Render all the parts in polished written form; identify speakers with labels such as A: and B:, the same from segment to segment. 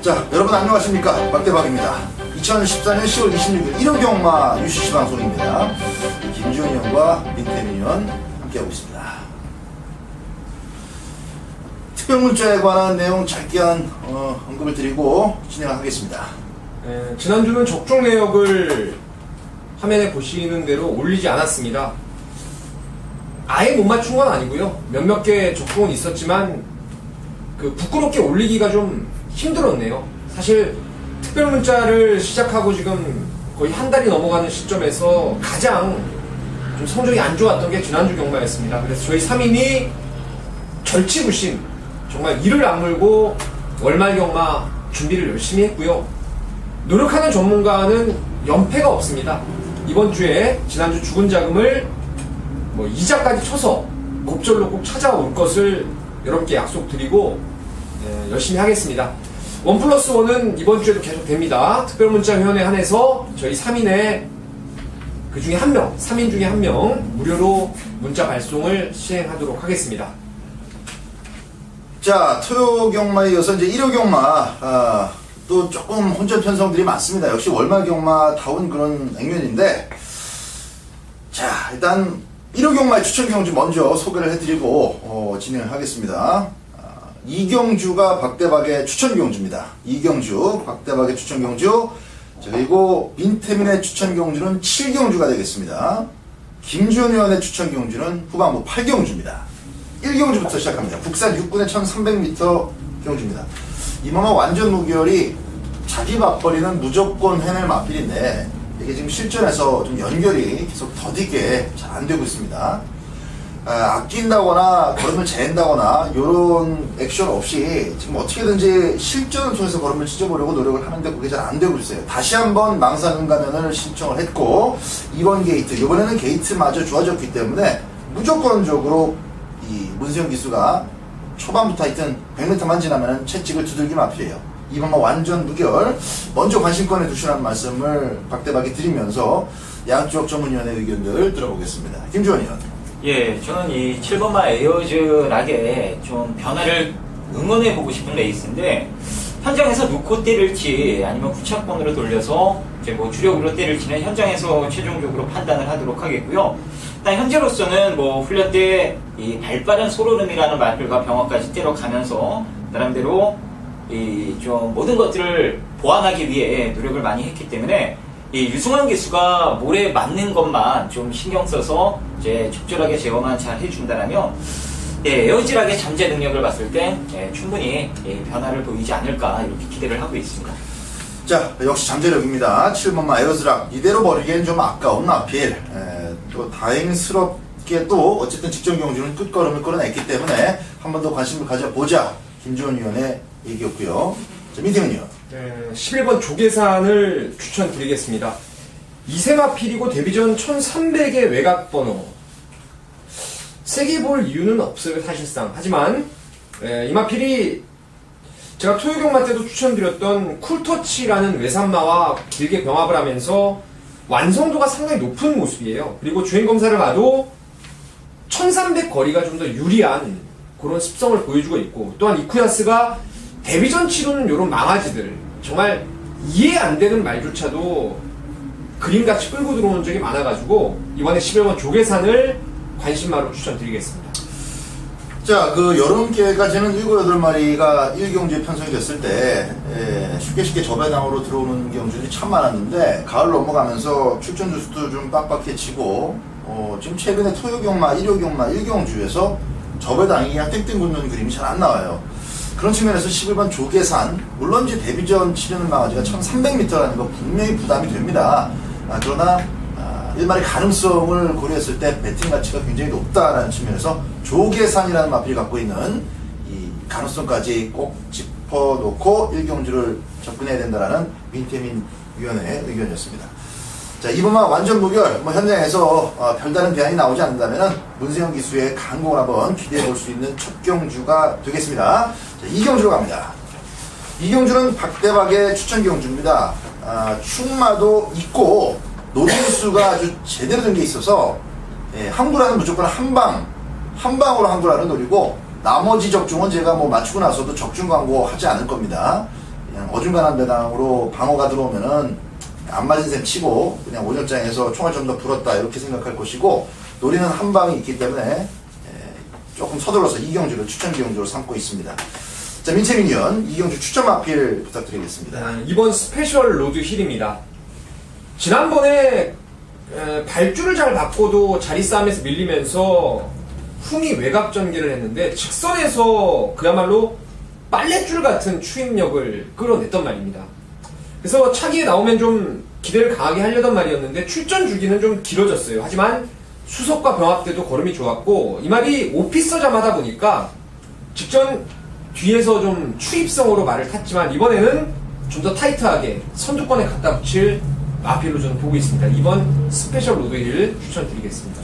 A: 자, 여러분 안녕하십니까? 박대박입니다. 2014년 10월 26일 1호 경마 UCC 방송입니다. 김지훈 의원과 민태민 의원 함께하고 있습니다. 특별물자에 관한 내용 짧게 언급을 드리고 진행하겠습니다.
B: 지난주는 적중 내역을 화면에 보시는 대로 올리지 않았습니다. 아예 못 맞춘 건 아니고요. 몇몇 개 적중은 있었지만 부끄럽게 올리기가 좀 힘들었네요. 사실 특별문자를 시작하고 지금 거의 한 달이 넘어가는 시점에서 가장 좀 성적이 안 좋았던 게 지난주 경마였습니다. 그래서 저희 3인이 절치부심 정말 이를 악물고 월말 경마 준비를 열심히 했고요. 노력하는 전문가는 연패가 없습니다. 이번 주에 지난주 죽은 자금을 이자까지 쳐서 곱절로 꼭 찾아올 것을 여러분께 약속드리고 열심히 하겠습니다. 1+1은 이번 주에도 계속 됩니다. 특별문자회원에 한해서 저희 3인의 그 중에 한 명, 3인 중에 한 명 무료로 문자 발송을 시행하도록 하겠습니다.
A: 자, 토요 경마에 이어서 이제 1호 경마 또 조금 혼전 편성들이 많습니다. 역시 월말 경마다운 그런 액면인데, 자, 일단 1호 경마의 추천 경주 먼저 소개를 해드리고 진행을 하겠습니다. 이경주가 박대박의 추천 경주입니다. 이경주, 박대박의 추천 경주. 자, 그리고 민태민의 추천 경주는 7경주가 되겠습니다. 김지훈 의원의 추천 경주는 후반부 8경주입니다. 1경주부터 시작합니다. 국산 6군의 1300m 경주입니다. 이마마 완전 무결이 자기 맞벌이는 무조건 해낼 맞벌인데, 이게 지금 실전에서 좀 연결이 계속 더디게 잘 안 되고 있습니다. 아낀다거나 걸음을 재는다거나 이런 액션 없이 지금 어떻게든지 실전을 통해서 걸음을 찢어보려고 노력을 하는데 그게 잘 안 되고 있어요. 다시 한번 망사능 가면을 신청을 했고, 이번 게이트, 이번에는 게이트마저 좋아졌기 때문에 무조건적으로 이 문세영 기수가 초반부터 하여튼 100m만 지나면 채찍을 두들기 마필이에요. 이번만 완전 무결. 먼저 관심권에 두시라는 말씀을 박대박이 드리면서 양쪽 전문위원의 의견들 들어보겠습니다. 김주원 의원.
C: 예, 저는 이 7번마 에어즈락에 좀 변화를 응원해보고 싶은 레이스인데, 현장에서 놓고 때릴지 아니면 후차권으로 돌려서 이제 주력으로 때릴지는 현장에서 최종적으로 판단을 하도록 하겠고요. 일단 현재로서는 훈련 때 이 발빠른 소로름이라는 말들과 병원까지 때려가면서 나름대로 좀 모든 것들을 보완하기 위해 노력을 많이 했기 때문에 이 유승환 기수가 몰에 맞는 것만 좀 신경 써서 이제 적절하게 제어만 잘 해준다라면 에어질하게 잠재 능력을 봤을 때 충분히 변화를 보이지 않을까 이렇게 기대를 하고 있습니다.
A: 자, 역시 잠재력입니다. 7번마 에어즈락 이대로 버리기엔 좀 아까운 마필. 또 다행스럽게 또 어쨌든 직전 경주는 끝걸음을 끌어냈기 때문에 한 번 더 관심을 가져보자. 김지원 위원의 얘기였고요. 자, 민태민 의원.
B: 11번 조계산을 추천드리겠습니다. 이세마필이고 데뷔전 1300의 외곽번호. 세게 볼 이유는 없어요, 사실상. 하지만 이마필이 제가 토요경마 때도 추천드렸던 쿨터치라는 외산마와 길게 병합을 하면서 완성도가 상당히 높은 모습이에요. 그리고 주행검사를 봐도 1300 거리가 좀 더 유리한 그런 습성을 보여주고 있고, 또한 이쿠야스가 데뷔전 치르는 이런 망아지들, 정말 이해 안 되는 말조차도 그림같이 끌고 들어오는 적이 많아가지고 이번에 11번 조계산을 관심마로 추천드리겠습니다.
A: 자, 여름기회까지는 7, 8마리가 1경주에 편성이 됐을 때 쉽게 저배당으로 들어오는 경주들이 참 많았는데, 가을 넘어가면서 출전 주수도 좀 빡빡해지고 지금 최근에 토요경마, 1호경마, 1경주에서 저배당이 그냥 땡땡 붙는 그림이 잘 안 나와요. 그런 측면에서 11번 조계산, 물론 이제 데뷔전 치르는 망아지가 1300m라는 거 분명히 부담이 됩니다. 그러나 1마리 가능성을 고려했을 때 배팅 가치가 굉장히 높다라는 측면에서 조계산이라는 마필이 갖고 있는 이 가능성까지 꼭 짚어놓고 1경주를 접근해야 된다라는 민태민 위원의 의견이었습니다. 자, 이번만 완전 무결, 현장에서 별다른 대안이 나오지 않는다면 문세영 기수의 강공을 한번 기대해 볼 수 있는 첫 경주가 되겠습니다. 자, 2경주로 갑니다. 2경주는 박대박의 추천 경주입니다. 충마도 있고 노진수가 아주 제대로 된 게 있어서 항구라는 무조건 한 방으로 항구라는 노리고, 나머지 적중은 제가 맞추고 나서도 적중 광고 하지 않을 겁니다. 그냥 어중간한 배당으로 방어가 들어오면은 안 맞은 셈 치고 그냥 오전장에서 총알 좀 더 불었다 이렇게 생각할 것이고, 노리는 한 방이 있기 때문에 조금 서둘러서 이경주를 추천 기용주로 삼고 있습니다. 자, 민채민위원 이경주 추천 마필 부탁드리겠습니다.
B: 이번 스페셜 로드 힐입니다. 지난번에 발주를 잘 받고도 자리 싸움에서 밀리면서 흥이 외곽 전개를 했는데 직선에서 그야말로 빨랫줄 같은 추임력을 끌어냈단 말입니다. 그래서 차기에 나오면 좀 기대를 강하게 하려던 말이었는데 출전 주기는 좀 길어졌어요. 하지만 수석과 병합 때도 걸음이 좋았고, 이 말이 오피서잠 하다 보니까 직전 뒤에서 좀 추입성으로 말을 탔지만 이번에는 좀 더 타이트하게 선두권에 갖다 붙일 마필로 저는 보고 있습니다. 이번 스페셜 로드 힐 추천드리겠습니다.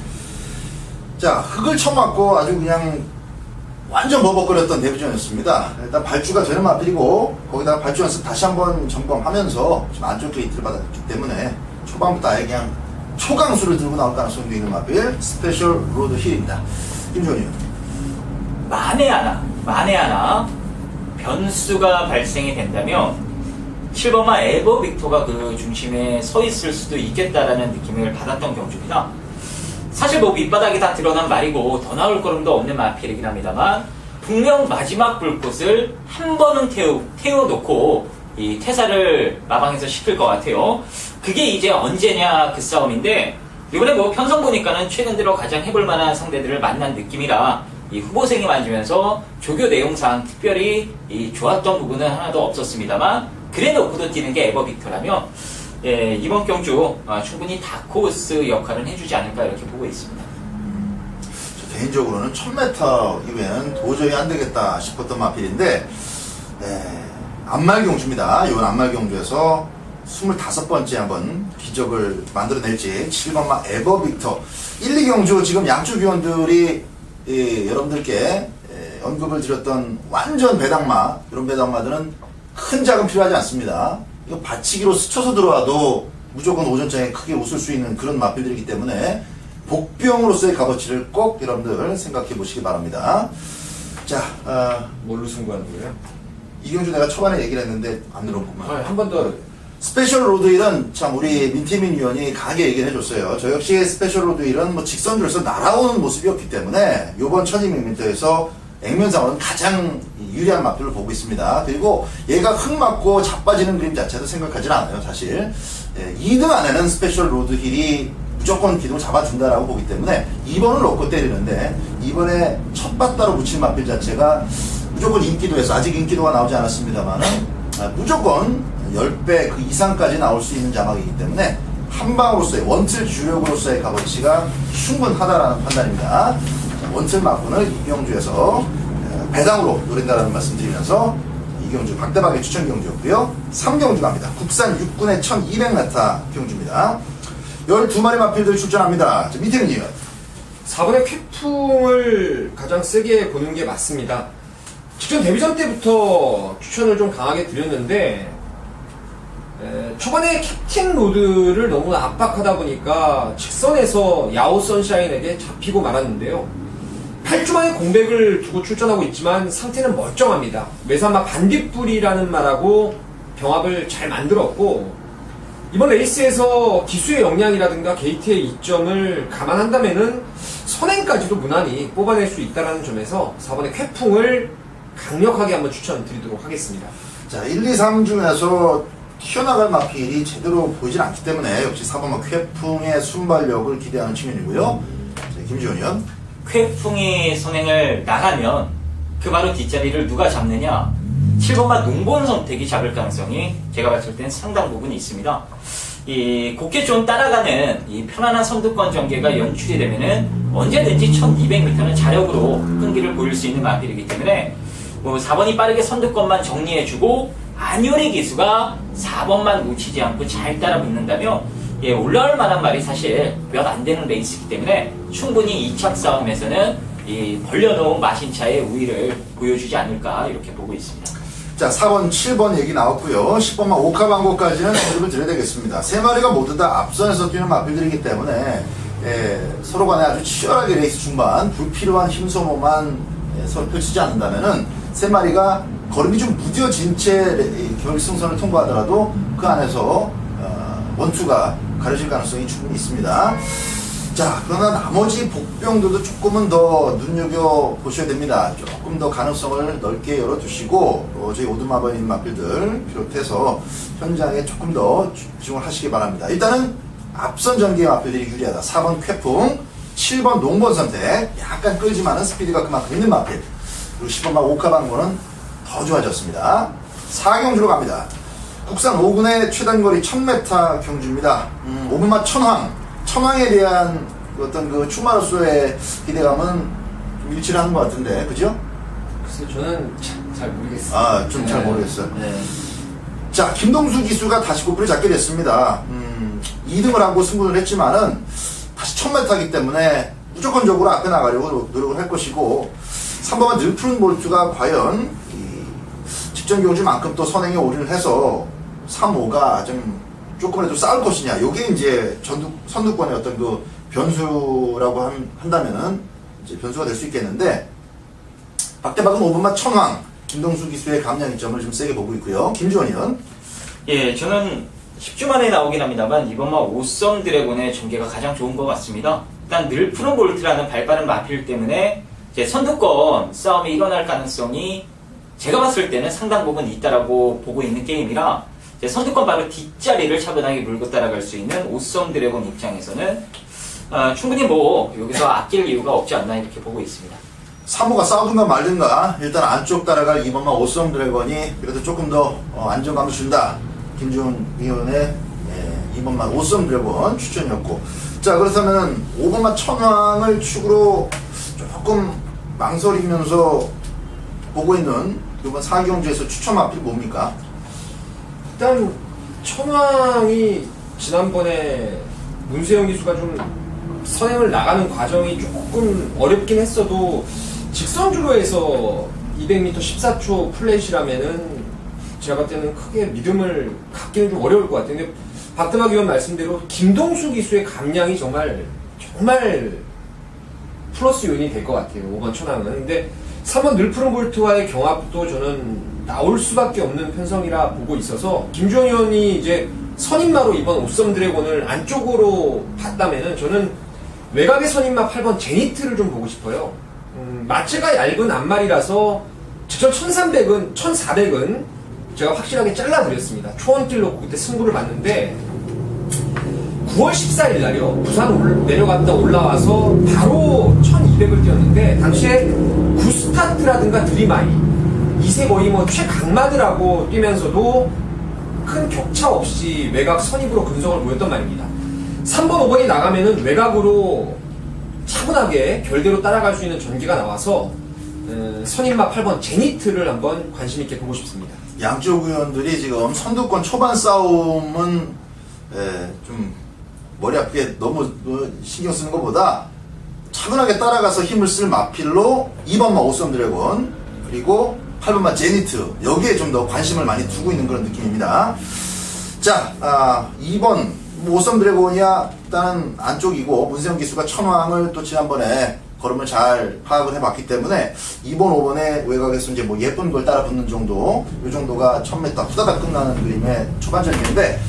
A: 자, 흙을 쳐맞고 아주 그냥 완전 버벅거렸던 데뷔전이었습니다. 일단 발주가 되는 마필이고, 거기다가 발주 연습 다시 한번 점검하면서 지금 안쪽 게이트를 받았기 때문에 초반부터 아예 그냥 초강수를 들고 나올 가능성도 있는 마필 스페셜 로드 힐입니다. 김종현.
C: 만에 하나 변수가 발생이 된다면 7번마 에버 빅토가 그 중심에 서 있을 수도 있겠다라는 느낌을 받았던 경주입니다. 사실 뭐 밑바닥이 다 드러난 말이고 더 나올 걸음도 없는 마필이긴 합니다만, 분명 마지막 불꽃을 한 번은 태워놓고 이 퇴사를 마방에서 시킬 것 같아요. 그게 이제 언제냐 그 싸움인데, 이번에 뭐 편성 보니까는 최근 들어 가장 해볼 만한 상대들을 만난 느낌이라 이 후보생이 맞으면서 조교 내용상 특별히 이 좋았던 부분은 하나도 없었습니다만, 그래 놓고도 뛰는 게 에버 빅터라면 이번 경주 충분히 다크호스 역할은 해주지 않을까 이렇게 보고 있습니다.
A: 저 개인적으로는 1000m 이후에는 도저히 안 되겠다 싶었던 마필인데, 안말경주입니다. 이번 안말경주에서 25번째 한번 기적을 만들어낼지 7번마 에버 빅터 1, 2경주 지금 양쪽 위원들이 여러분들께 언급을 드렸던 완전 배당마, 이런 배당마들은 큰 자금 필요하지 않습니다. 이거 받치기로 스쳐서 들어와도 무조건 오전장에 크게 웃을 수 있는 그런 마필들이기 때문에 복병으로서의 값어치를 꼭 여러분들 생각해 보시기 바랍니다. 자,
B: 뭘로 승부하는 거예요?
A: 이경주 내가 초반에 얘기를 했는데 안 들어보면
B: 한 번 더.
A: 스페셜 로드 힐은 참 우리 민태민 위원이 강하게 얘기를 해줬어요. 저 역시 스페셜 로드 힐은 뭐 직선줄에서 날아오는 모습이었기 때문에 이번 1200m에서 액면상으로는 가장 유리한 마필을 보고 있습니다. 그리고 얘가 흙 맞고 자빠지는 그림 자체도 생각하지는 않아요, 사실. 2등 안에는 스페셜 로드 힐이 무조건 기둥을 잡아준다라고 보기 때문에 2번을 놓고 때리는데, 이번에 첫 바따로 붙인 마필 자체가 무조건 인기도에서, 아직 인기도가 나오지 않았습니다만은 무조건 10배 그 이상까지 나올 수 있는 자막이기 때문에 한 방으로서의 원틀 주력으로서의 값어치가 충분하다라는 판단입니다. 자, 원틀 막군을 이경주에서 배당으로 노린다라는 말씀 드리면서 이경주 박대박의 추천 경주였고요. 3경주 갑니다. 국산 6군의 1200m 경주입니다. 12마리 마필들 출전합니다. 자, 밑에는 이요.
B: 4번의 쾌풍을 가장 세게 보는 게 맞습니다. 직전 데뷔전 때부터 추천을 좀 강하게 드렸는데, 초반에 캡틴 로드를 너무 압박하다 보니까 직선에서 야오 선샤인에게 잡히고 말았는데요. 8주 만에 공백을 두고 출전하고 있지만 상태는 멀쩡합니다. 매사마 반딧불이라는 말하고 병합을 잘 만들었고, 이번 레이스에서 기수의 역량이라든가 게이트의 이점을 감안한다면은 선행까지도 무난히 뽑아낼 수 있다는 점에서 4번의 쾌풍을 강력하게 한번 추천드리도록 하겠습니다.
A: 자, 1, 2, 3중에서 튀어나갈 마필이 제대로 보이질 않기 때문에 역시 4번마 쾌풍의 순발력을 기대하는 측면이고요. 자, 김지원 의원.
C: 쾌풍이 선행을 나가면 그 바로 뒷자리를 누가 잡느냐, 7번마 농본 선택이 잡을 가능성이 제가 봤을 땐 상당 부분 있습니다. 이 곱게 좀 따라가는 이 편안한 선두권 전개가 연출이 되면은 언제든지 1200m는 자력으로 끈기를 보일 수 있는 마필이기 때문에 뭐 4번이 빠르게 선두권만 정리해주고 안효리 기수가 4번만 놓치지 않고 잘 따라 붙는다면 올라올 만한 말이 사실 몇 안 되는 레이스이기 때문에 충분히 2차 싸움에서는 이 벌려놓은 마신차의 우위를 보여주지 않을까 이렇게 보고 있습니다.
A: 자, 4번, 7번 얘기 나왔고요. 10번만 오카방고까지는 언급을 드려야 되겠습니다. 세 마리가 모두 다 앞선에서 뛰는 마필들이기 때문에 서로 간에 아주 치열하게 레이스 중반 불필요한 힘소모만 서로 펼치지 않는다면은 세 마리가 걸음이 좀 무뎌진 채 결승선을 통과하더라도 그 안에서 원투가 가려질 가능성이 충분히 있습니다. 자, 그러나 나머지 복병들도 조금은 더 눈여겨보셔야 됩니다. 조금 더 가능성을 넓게 열어두시고 저희 오두마버린 마필들 비롯해서 현장에 조금 더 집중을 하시기 바랍니다. 일단은 앞선 전기의 마필들이 유리하다. 4번 쾌풍, 7번 농번 선택, 약간 끌지만은 스피드가 그만큼 있는 마필, 그리고 10번만 오카방고는 더 좋아졌습니다. 4경주로 갑니다. 국산 5군의 최단거리 1000m 경주입니다. 5분마 천황에 대한 어떤 그 추마로서의 기대감은 좀 일치를 하는 것 같은데, 그죠?
B: 글쎄, 저는 잘 모르겠어요.
A: 아, 좀 잘
B: 네.
A: 모르겠어요.
B: 네.
A: 자, 김동수 기수가 다시 고프를 잡게 됐습니다. 2등을 하고 승부를 했지만은 다시 1000m이기 때문에 무조건적으로 앞에 나가려고 노력을 할 것이고, 3번은 늘푸른 볼트가 과연 이 직전 경주만큼 또 선행에 올인을 해서 3호가 좀 조금이라도 싸울 것이냐, 요게 이제 선두권의 어떤 그 변수라고 한다면은 이제 변수가 될 수 있겠는데, 박대박은 5번만 천황, 김동수 기수의 감량 이점을 좀 세게 보고 있고요. 김주원이는
C: 예, 저는 10주 만에 나오긴 합니다만 이번만 오썸 드래곤의 전개가 가장 좋은 것 같습니다. 일단 늘푸른 볼트라는 발빠른 마필 때문에 이제 선두권 싸움이 일어날 가능성이 제가 봤을 때는 상당 부분 있다라고 보고 있는 게임이라 이제 선두권 바로 뒷자리를 차분하게 물고 따라갈 수 있는 오썸 드래곤 입장에서는 충분히 뭐 여기서 아낄 이유가 없지 않나 이렇게 보고 있습니다.
A: 3호가 싸우든가 말든가 일단 안쪽 따라갈 2번만 오썸 드래곤이 그래도 조금 더 안정감을 준다. 김주원 위원의 2번만 오썸 드래곤 추천이었고, 자, 그렇다면 5번만 천황을 축으로 조금 망설이면서 보고 있는 이번 4경주에서 추천 마필이 뭡니까?
B: 일단 천황이 지난번에 문세영 기수가 좀 선행을 나가는 과정이 조금 어렵긴 했어도 직선주로 해서 200m 14초 플랫이라면은 제가 봤을 때는 크게 믿음을 갖기는 좀 어려울 것 같아요. 근데 박대박 위원 말씀대로 김동수 기수의 감량이 정말 플러스 요인이 될 것 같아요. 5번 천왕은. 근데 3번 늘푸른 볼트와의 경합도 저는 나올 수밖에 없는 편성이라 보고 있어서, 김주원 의원이 이제 선임마로 이번 오썸 드래곤을 안쪽으로 봤다면은 저는 외곽의 선임마 8번 제니트를 좀 보고 싶어요. 마체가 얇은 앞말이라서 직전 1300은 1400은 제가 확실하게 잘라드렸습니다. 초원길 놓고 그때 승부를 봤는데 9월 14일 날이요. 부산 내려갔다 올라와서 바로 1200을 뛰었는데 당시에 구스타트라든가 드리마이 이세 거의 뭐 최강마들하고 뛰면서도 큰 격차 없이 외곽 선입으로 근성을 보였단 말입니다. 3번, 5번이 나가면은 외곽으로 차분하게 결대로 따라갈 수 있는 전기가 나와서 선임마 8번 제니트를 한번 관심있게 보고 싶습니다.
A: 양쪽 의원들이 지금 선두권 초반 싸움은 좀 머리 아프게 너무 신경 쓰는 것보다 차분하게 따라가서 힘을 쓸 마필로 2번만 오썸 드래곤 그리고 8번만 제니트, 여기에 좀 더 관심을 많이 두고 있는 그런 느낌입니다. 자, 2번 오썸 드래곤이야 일단은 안쪽이고, 문세영 기수가 천왕을 또 지난번에 걸음을 잘 파악을 해봤기 때문에 2번, 5번의 외곽에서 이제 뭐 예쁜 걸 따라 붙는 정도, 이 정도가 1000m 후다닥 끝나는 그림의 초반전인데,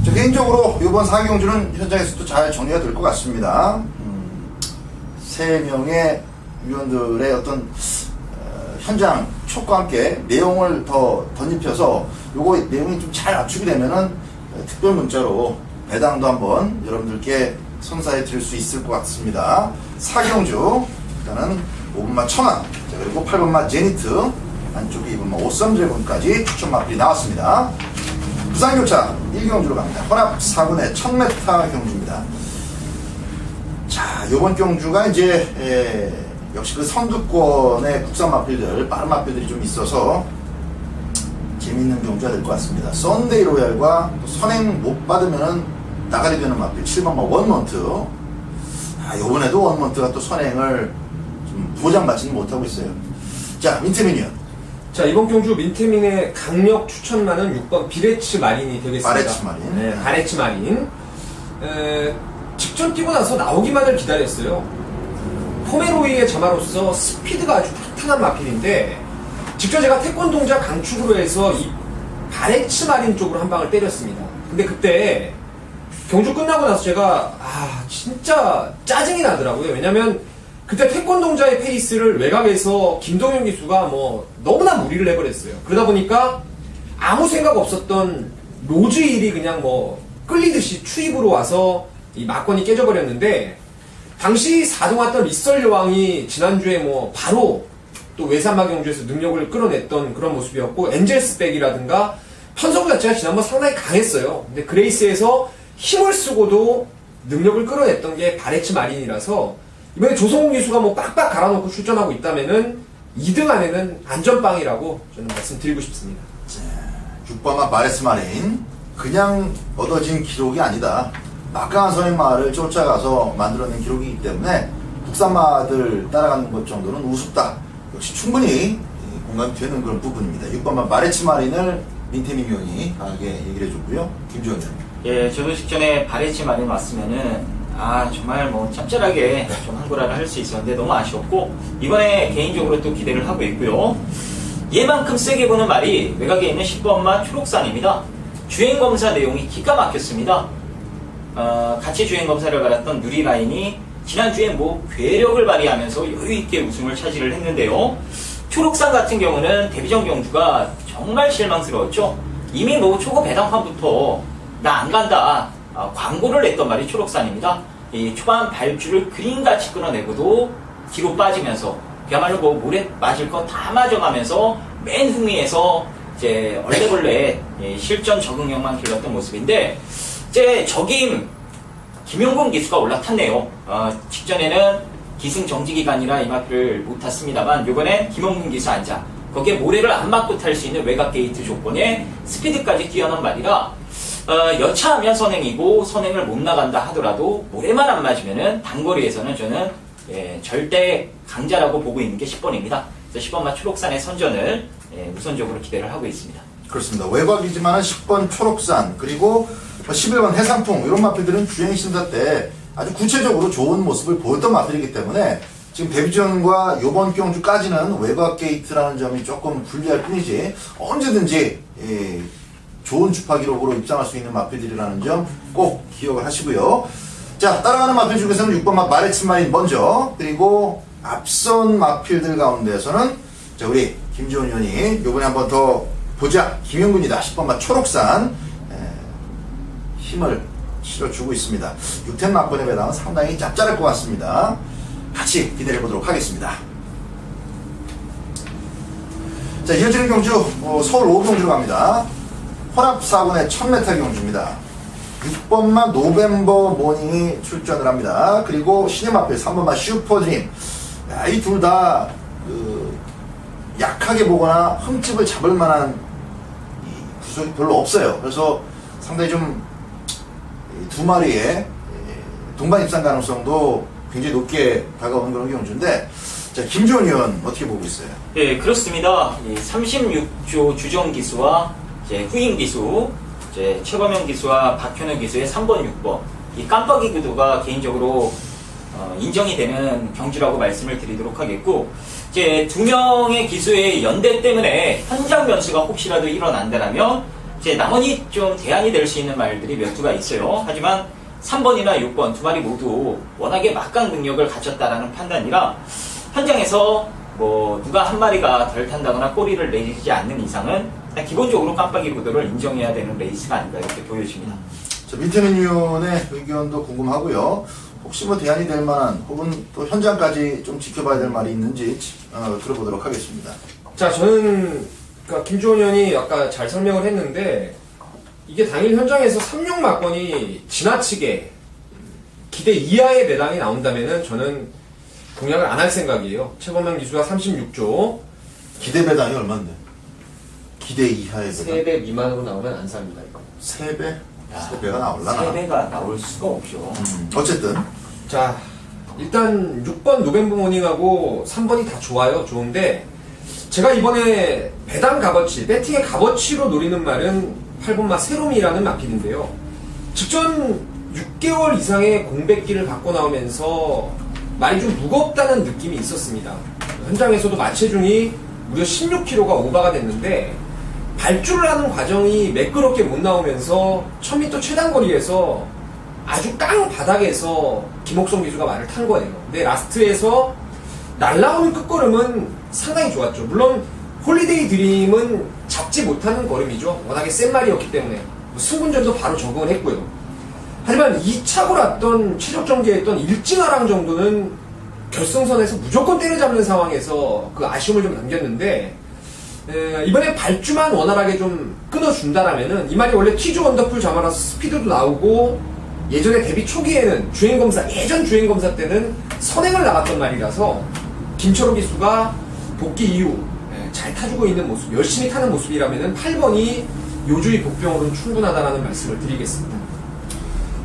A: 저 개인적으로 이번 4경주는 현장에서도 잘 정리가 될 것 같습니다. 3명의 위원들의 어떤 현장 촉과 함께 내용을 더 덧입혀서 요거 내용이 좀 잘 압축이 되면은 특별 문자로 배당도 한번 여러분들께 선사해 드릴 수 있을 것 같습니다. 4경주 일단은 5번마 천왕, 그리고 8번마 제니트, 안쪽에 2번마 오썸 드래곤까지 추천 마필이 나왔습니다. 부산교차 1경주로 갑니다. 혼합 4군의 1000m 경주입니다. 자, 요번 경주가 이제 역시 그 선두권의 국산 마필들, 빠른 마필들이 좀 있어서 재밌는 경주가 될 것 같습니다. 썬데이 로얄과 선행 못 받으면은 나가리 되는 마필 7번마 원먼트. 요번에도 원먼트가 또 선행을 좀 보장받지는 못하고 있어요. 자, 민태민이요.
B: 자, 이번 경주 민태민의 강력 추천만은 6번 비레츠 마린이 되겠습니다.
A: 바레츠 마린.
B: 네, 바레츠 마린. 직전 뛰고 나서 나오기만을 기다렸어요. 포메로이의 자마로서 스피드가 아주 탄탄한 마필인데 직접 제가 태권동자 강축으로 해서 이 바레츠 마린 쪽으로 한 방을 때렸습니다. 근데 그때 경주 끝나고 나서 제가 진짜 짜증이 나더라고요. 왜냐면 그때 태권동자의 페이스를 외곽에서 김동현 기수가 뭐 너무나 무리를 해버렸어요. 그러다 보니까 아무 생각 없었던 로즈 일이 그냥 뭐 끌리듯이 추입으로 와서 이 막건이 깨져버렸는데, 당시 4등 왔던 리썰 여왕이 지난주에 뭐 바로 또 외산마 경주에서 능력을 끌어냈던 그런 모습이었고, 엔젤스백이라든가 편성 자체가 지난번 상당히 강했어요. 근데 그레이스에서 힘을 쓰고도 능력을 끌어냈던 게 바레츠 마린이라서 이번에 조성훈 기수가 뭐 빡빡 갈아놓고 출전하고 있다면은 2등 안에는 안전빵이라고 저는 말씀드리고 싶습니다.
A: 6번마 바레츠 마린, 그냥 얻어진 기록이 아니다. 막강한 선행마를 쫓아가서 만들어낸 기록이기 때문에 국산마들 따라가는 것 정도는 우습다. 역시 충분히 공감이 되는 그런 부분입니다. 6번마 바레츠 마린을 민태민 위원이 강하게 얘기를 해줬고요. 김주현 위원.
C: 예, 저도 직전에 바레츠 마린 왔으면은 정말 뭐 짭짤하게 좀 한구라를 할 수 있었는데 너무 아쉬웠고, 이번에 개인적으로 또 기대를 하고 있고요. 얘만큼 세게 보는 말이 외곽에 있는 10번마 초록산입니다. 주행검사 내용이 기가 막혔습니다. 같이 주행검사를 받았던 누리라인이 지난주에 뭐 괴력을 발휘하면서 여유있게 우승을 차지를 했는데요. 초록산 같은 경우는 데뷔전 경주가 정말 실망스러웠죠. 이미 뭐 초고 배당판부터 나 안 간다 광고를 냈던 말이 초록산입니다. 이 초반 발주를 그림같이 끊어내고도 뒤로 빠지면서 그야말로 뭐 모래 맞을 거 다 맞아가면서 맨 후미에서 이제 얼레벌레 실전 적응력만 길렀던 모습인데, 이제 적임 김용근 기수가 올라탔네요. 직전에는 기승 정지 기간이라 이마표를 못 탔습니다만, 이번엔 김용근 기수 앉아 거기에 모래를 안 맞고 탈 수 있는 외곽 게이트 조건에 스피드까지 뛰어난 말이라 여차하면 선행이고, 선행을 못 나간다 하더라도 모래만 안 맞으면은 단거리에서는 저는 절대 강자라고 보고 있는 게 10번입니다. 그래서 10번마 초록산의 선전을 우선적으로 기대를 하고 있습니다.
A: 그렇습니다. 외곽이지만 10번 초록산, 그리고 11번 해상풍, 이런 마필들은 주행 심사 때 아주 구체적으로 좋은 모습을 보였던 마필이기 때문에 지금 데뷔전과 요번 경주까지는 외곽 게이트라는 점이 조금 불리할 뿐이지 언제든지 좋은 주파 기록으로 입장할 수 있는 마필들이라는 점 꼭 기억을 하시고요. 자, 따라가는 마필 중에서는 6번 바레츠 마린 먼저, 그리고 앞선 마필들 가운데에서는 자, 우리 김지원 의원이 요번에 한 번 더 보자, 김용근이다, 10번마 초록산 힘을 실어주고 있습니다. 6텐 막번의 배당은 상당히 짭짤할 것 같습니다. 같이 기대해 보도록 하겠습니다. 자, 이어지는 경주 서울 5경주로 갑니다. 혼합 4군의 1000m 경주입니다. 6번마 노벤버 모닝이 출전을 합니다. 그리고 신임 앞에 3번마 슈퍼드림. 이 둘 다 약하게 보거나 흠집을 잡을 만한 구속이 별로 없어요. 그래서 상당히 좀 두 마리의 동반 입상 가능성도 굉장히 높게 다가오는 그런 경주인데, 자, 김주원 의원 어떻게 보고 있어요?
C: 예, 그렇습니다. 36조 주정 기수와 이제 후임 기수, 이제 최범영 기수와 박현우 기수의 3번, 6번, 이 깜빡이 구도가 개인적으로 인정이 되는 경주라고 말씀을 드리도록 하겠고, 이제 두 명의 기수의 연대 때문에 현장 변수가 혹시라도 일어난다면 이제 나머지 좀 대안이 될 수 있는 말들이 몇 두가 있어요. 하지만 3번이나 6번 두 마리 모두 워낙에 막강 능력을 갖췄다라는 판단이라 현장에서 뭐 누가 한 마리가 덜 탄다거나 꼬리를 내리지 않는 이상은 그냥 기본적으로 깜빡이 구도를 인정해야 되는 레이스가 아닌가 이렇게 보여집니다.
A: 자, 민태민 위원의 의견도 궁금하고요. 혹시 뭐 대안이 될 만한 혹은 또 현장까지 좀 지켜봐야 될 말이 있는지 들어보도록 하겠습니다.
B: 자, 저는 그러니까 김주원 의원이 아까 잘 설명을 했는데, 이게 당일 현장에서 36 막건이 지나치게 기대 이하의 배당이 나온다면은 저는 공약을 안 할 생각이에요. 최범영 기수가 36조.
A: 기대 배당이 얼마인데? 기대 이하의 배당?
B: 3배 미만으로 나오면 안 삽니다, 이거.
A: 3배? 3배가 나올라나?
C: 3배가 나올 수가 없죠.
A: 어쨌든.
B: 자, 일단 6번 노벤버 모닝하고 3번이 다 좋아요. 좋은데, 제가 이번에 배당 값어치, 배팅의 값어치로 노리는 말은 8번마 세롬이라는 마필인데요. 직전 6개월 이상의 공백기를 갖고 나오면서 말이 좀 무겁다는 느낌이 있었습니다. 현장에서도 마체중이 무려 16km가 오버가 됐는데 발주를 하는 과정이 매끄럽게 못 나오면서 1000m 최단거리에서 아주 깡 바닥에서 김옥성 기수가 말을 탄 거예요. 근데 라스트에서 날라오는 끝걸음은 상당히 좋았죠. 물론 홀리데이 드림은 잡지 못하는 걸음이죠. 워낙에 센 말이었기 때문에 승분전도 바로 적응을 했고요. 하지만 2차고 났던 최적 전개했던 일진화랑 정도는 결승선에서 무조건 때려잡는 상황에서 그 아쉬움을 좀 남겼는데 이번에 발주만 원활하게 좀 끊어준다라면은 이 말이 원래 T조 원더풀 자마라서 스피드도 나오고 예전에 데뷔 초기에는 주행검사 예전 주행검사 때는 선행을 나갔던 말이라서 김철호 기수가 복귀 이후 잘 타주고 있는 모습 열심히 타는 모습이라면은 8번이 요주의 복병으로는 충분하다라는 말씀을 드리겠습니다.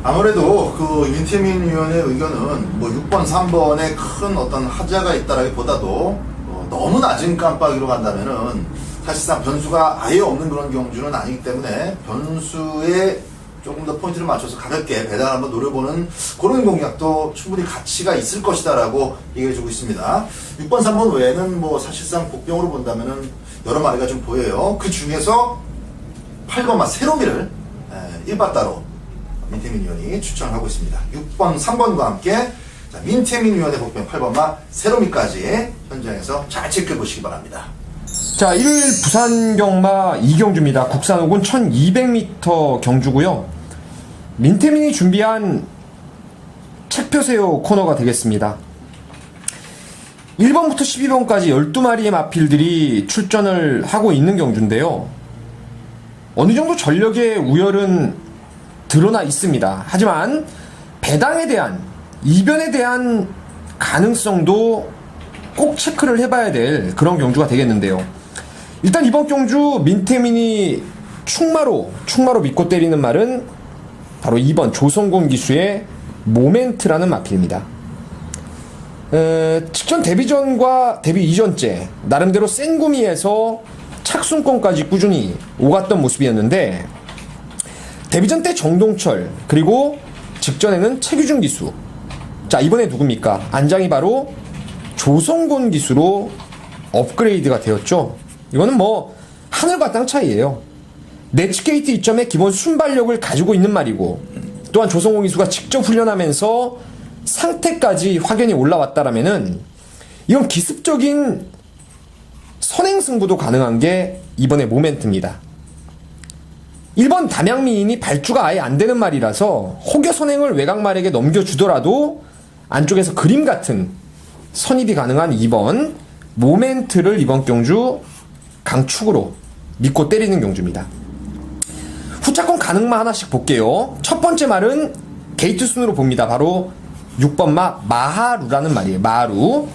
A: 아무래도 그 윤태민 위원의 의견은 뭐 6번, 3번에 큰 어떤 하자가 있다라기보다도 너무 낮은 깜빡이로 간다면은 사실상 변수가 아예 없는 그런 경주는 아니기 때문에 변수에 조금 더 포인트를 맞춰서 가볍게 배당을 한번 노려보는 그런 공략도 충분히 가치가 있을 것이다라고 얘기해주고 있습니다. 6번, 3번 외에는 뭐 사실상 복병으로 본다면은 여러 마리가 좀 보여요. 그 중에서 8번마 세로미를 1바따로 민태민 위원이 추천하고 있습니다. 6번, 3번과 함께 민태민 위원의 복병 8번마 세로미까지 현장에서 잘 체크해 보시기 바랍니다.
B: 자, 1일 부산 경마 2경주입니다. 국산 오군 1200m 경주고요. 민태민이 준비한 책표세요 코너가 되겠습니다. 1번부터 12번까지 12마리의 마필들이 출전을 하고 있는 경주인데요. 어느 정도 전력의 우열은 드러나 있습니다. 하지만 배당에 대한, 이변에 대한 가능성도 꼭 체크를 해봐야 될 그런 경주가 되겠는데요. 일단 이번 경주 민태민이 충마로 믿고 때리는 말은 바로 2번 조성곤 기수의 모멘트라는 마필입니다. 직전 데뷔전과 데뷔 이전째 나름대로 센 구미에서 착순권까지 꾸준히 오갔던 모습이었는데 데뷔전 때 정동철 그리고 직전에는 최규준 기수. 자, 이번에 누굽니까? 안장이 바로 조성곤 기수로 업그레이드가 되었죠. 이거는 뭐 하늘과 땅 차이예요. 내치게이트 이점에 기본 순발력을 가지고 있는 말이고 또한 조성곤 기수가 직접 훈련하면서 상태까지 확연히 올라왔다라면은 이건 기습적인 선행 승부도 가능한 게 이번에 모멘트입니다. 1번 담양미인이 발주가 아예 안 되는 말이라서 혹여 선행을 외곽말에게 넘겨주더라도 안쪽에서 그림 같은 선입이 가능한 2번 모멘트를 이번 경주 강축으로 믿고 때리는 경주입니다. 후차권 가능마 하나씩 볼게요. 첫 번째 말은 게이트 순으로 봅니다. 바로 6번마 마하루라는 말이에요. 마하루.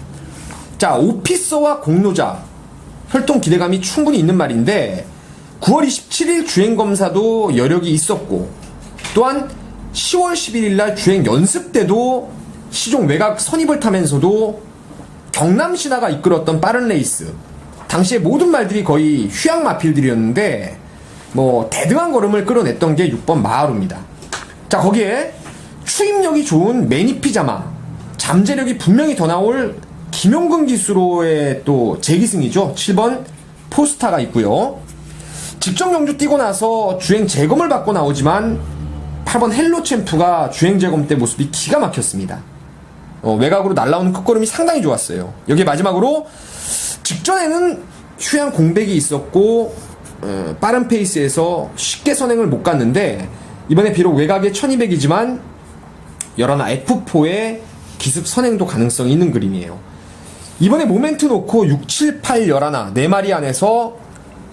B: 자, 오피서와 공로자 혈통 기대감이 충분히 있는 말인데 9월 27일 주행검사도 여력이 있었고 또한 10월 11일 날 주행 연습 때도 시종 외곽 선입을 타면서도 경남 신화가 이끌었던 빠른 레이스 당시에 모든 말들이 거의 휴양 마필들이었는데 뭐 대등한 걸음을 끌어냈던 게 6번 마하루입니다. 자, 거기에 추임력이 좋은 매니피자마 잠재력이 분명히 더 나올 김용근 기수로의 또 재기승이죠. 7번 포스타가 있고요. 직전 경주 뛰고 나서 주행 재검을 받고 나오지만 8번 헬로 챔프가 주행 재검 때 모습이 기가 막혔습니다. 외곽으로 날라오는 끝걸음이 상당히 좋았어요. 여기에 마지막으로 직전에는 휴양 공백이 있었고 빠른 페이스에서 쉽게 선행을 못 갔는데 이번에 비록 외곽에 1200이지만 11 F4의 기습 선행도 가능성이 있는 그림이에요. 이번에 모멘트 놓고 6, 7, 8, 11 4마리 안에서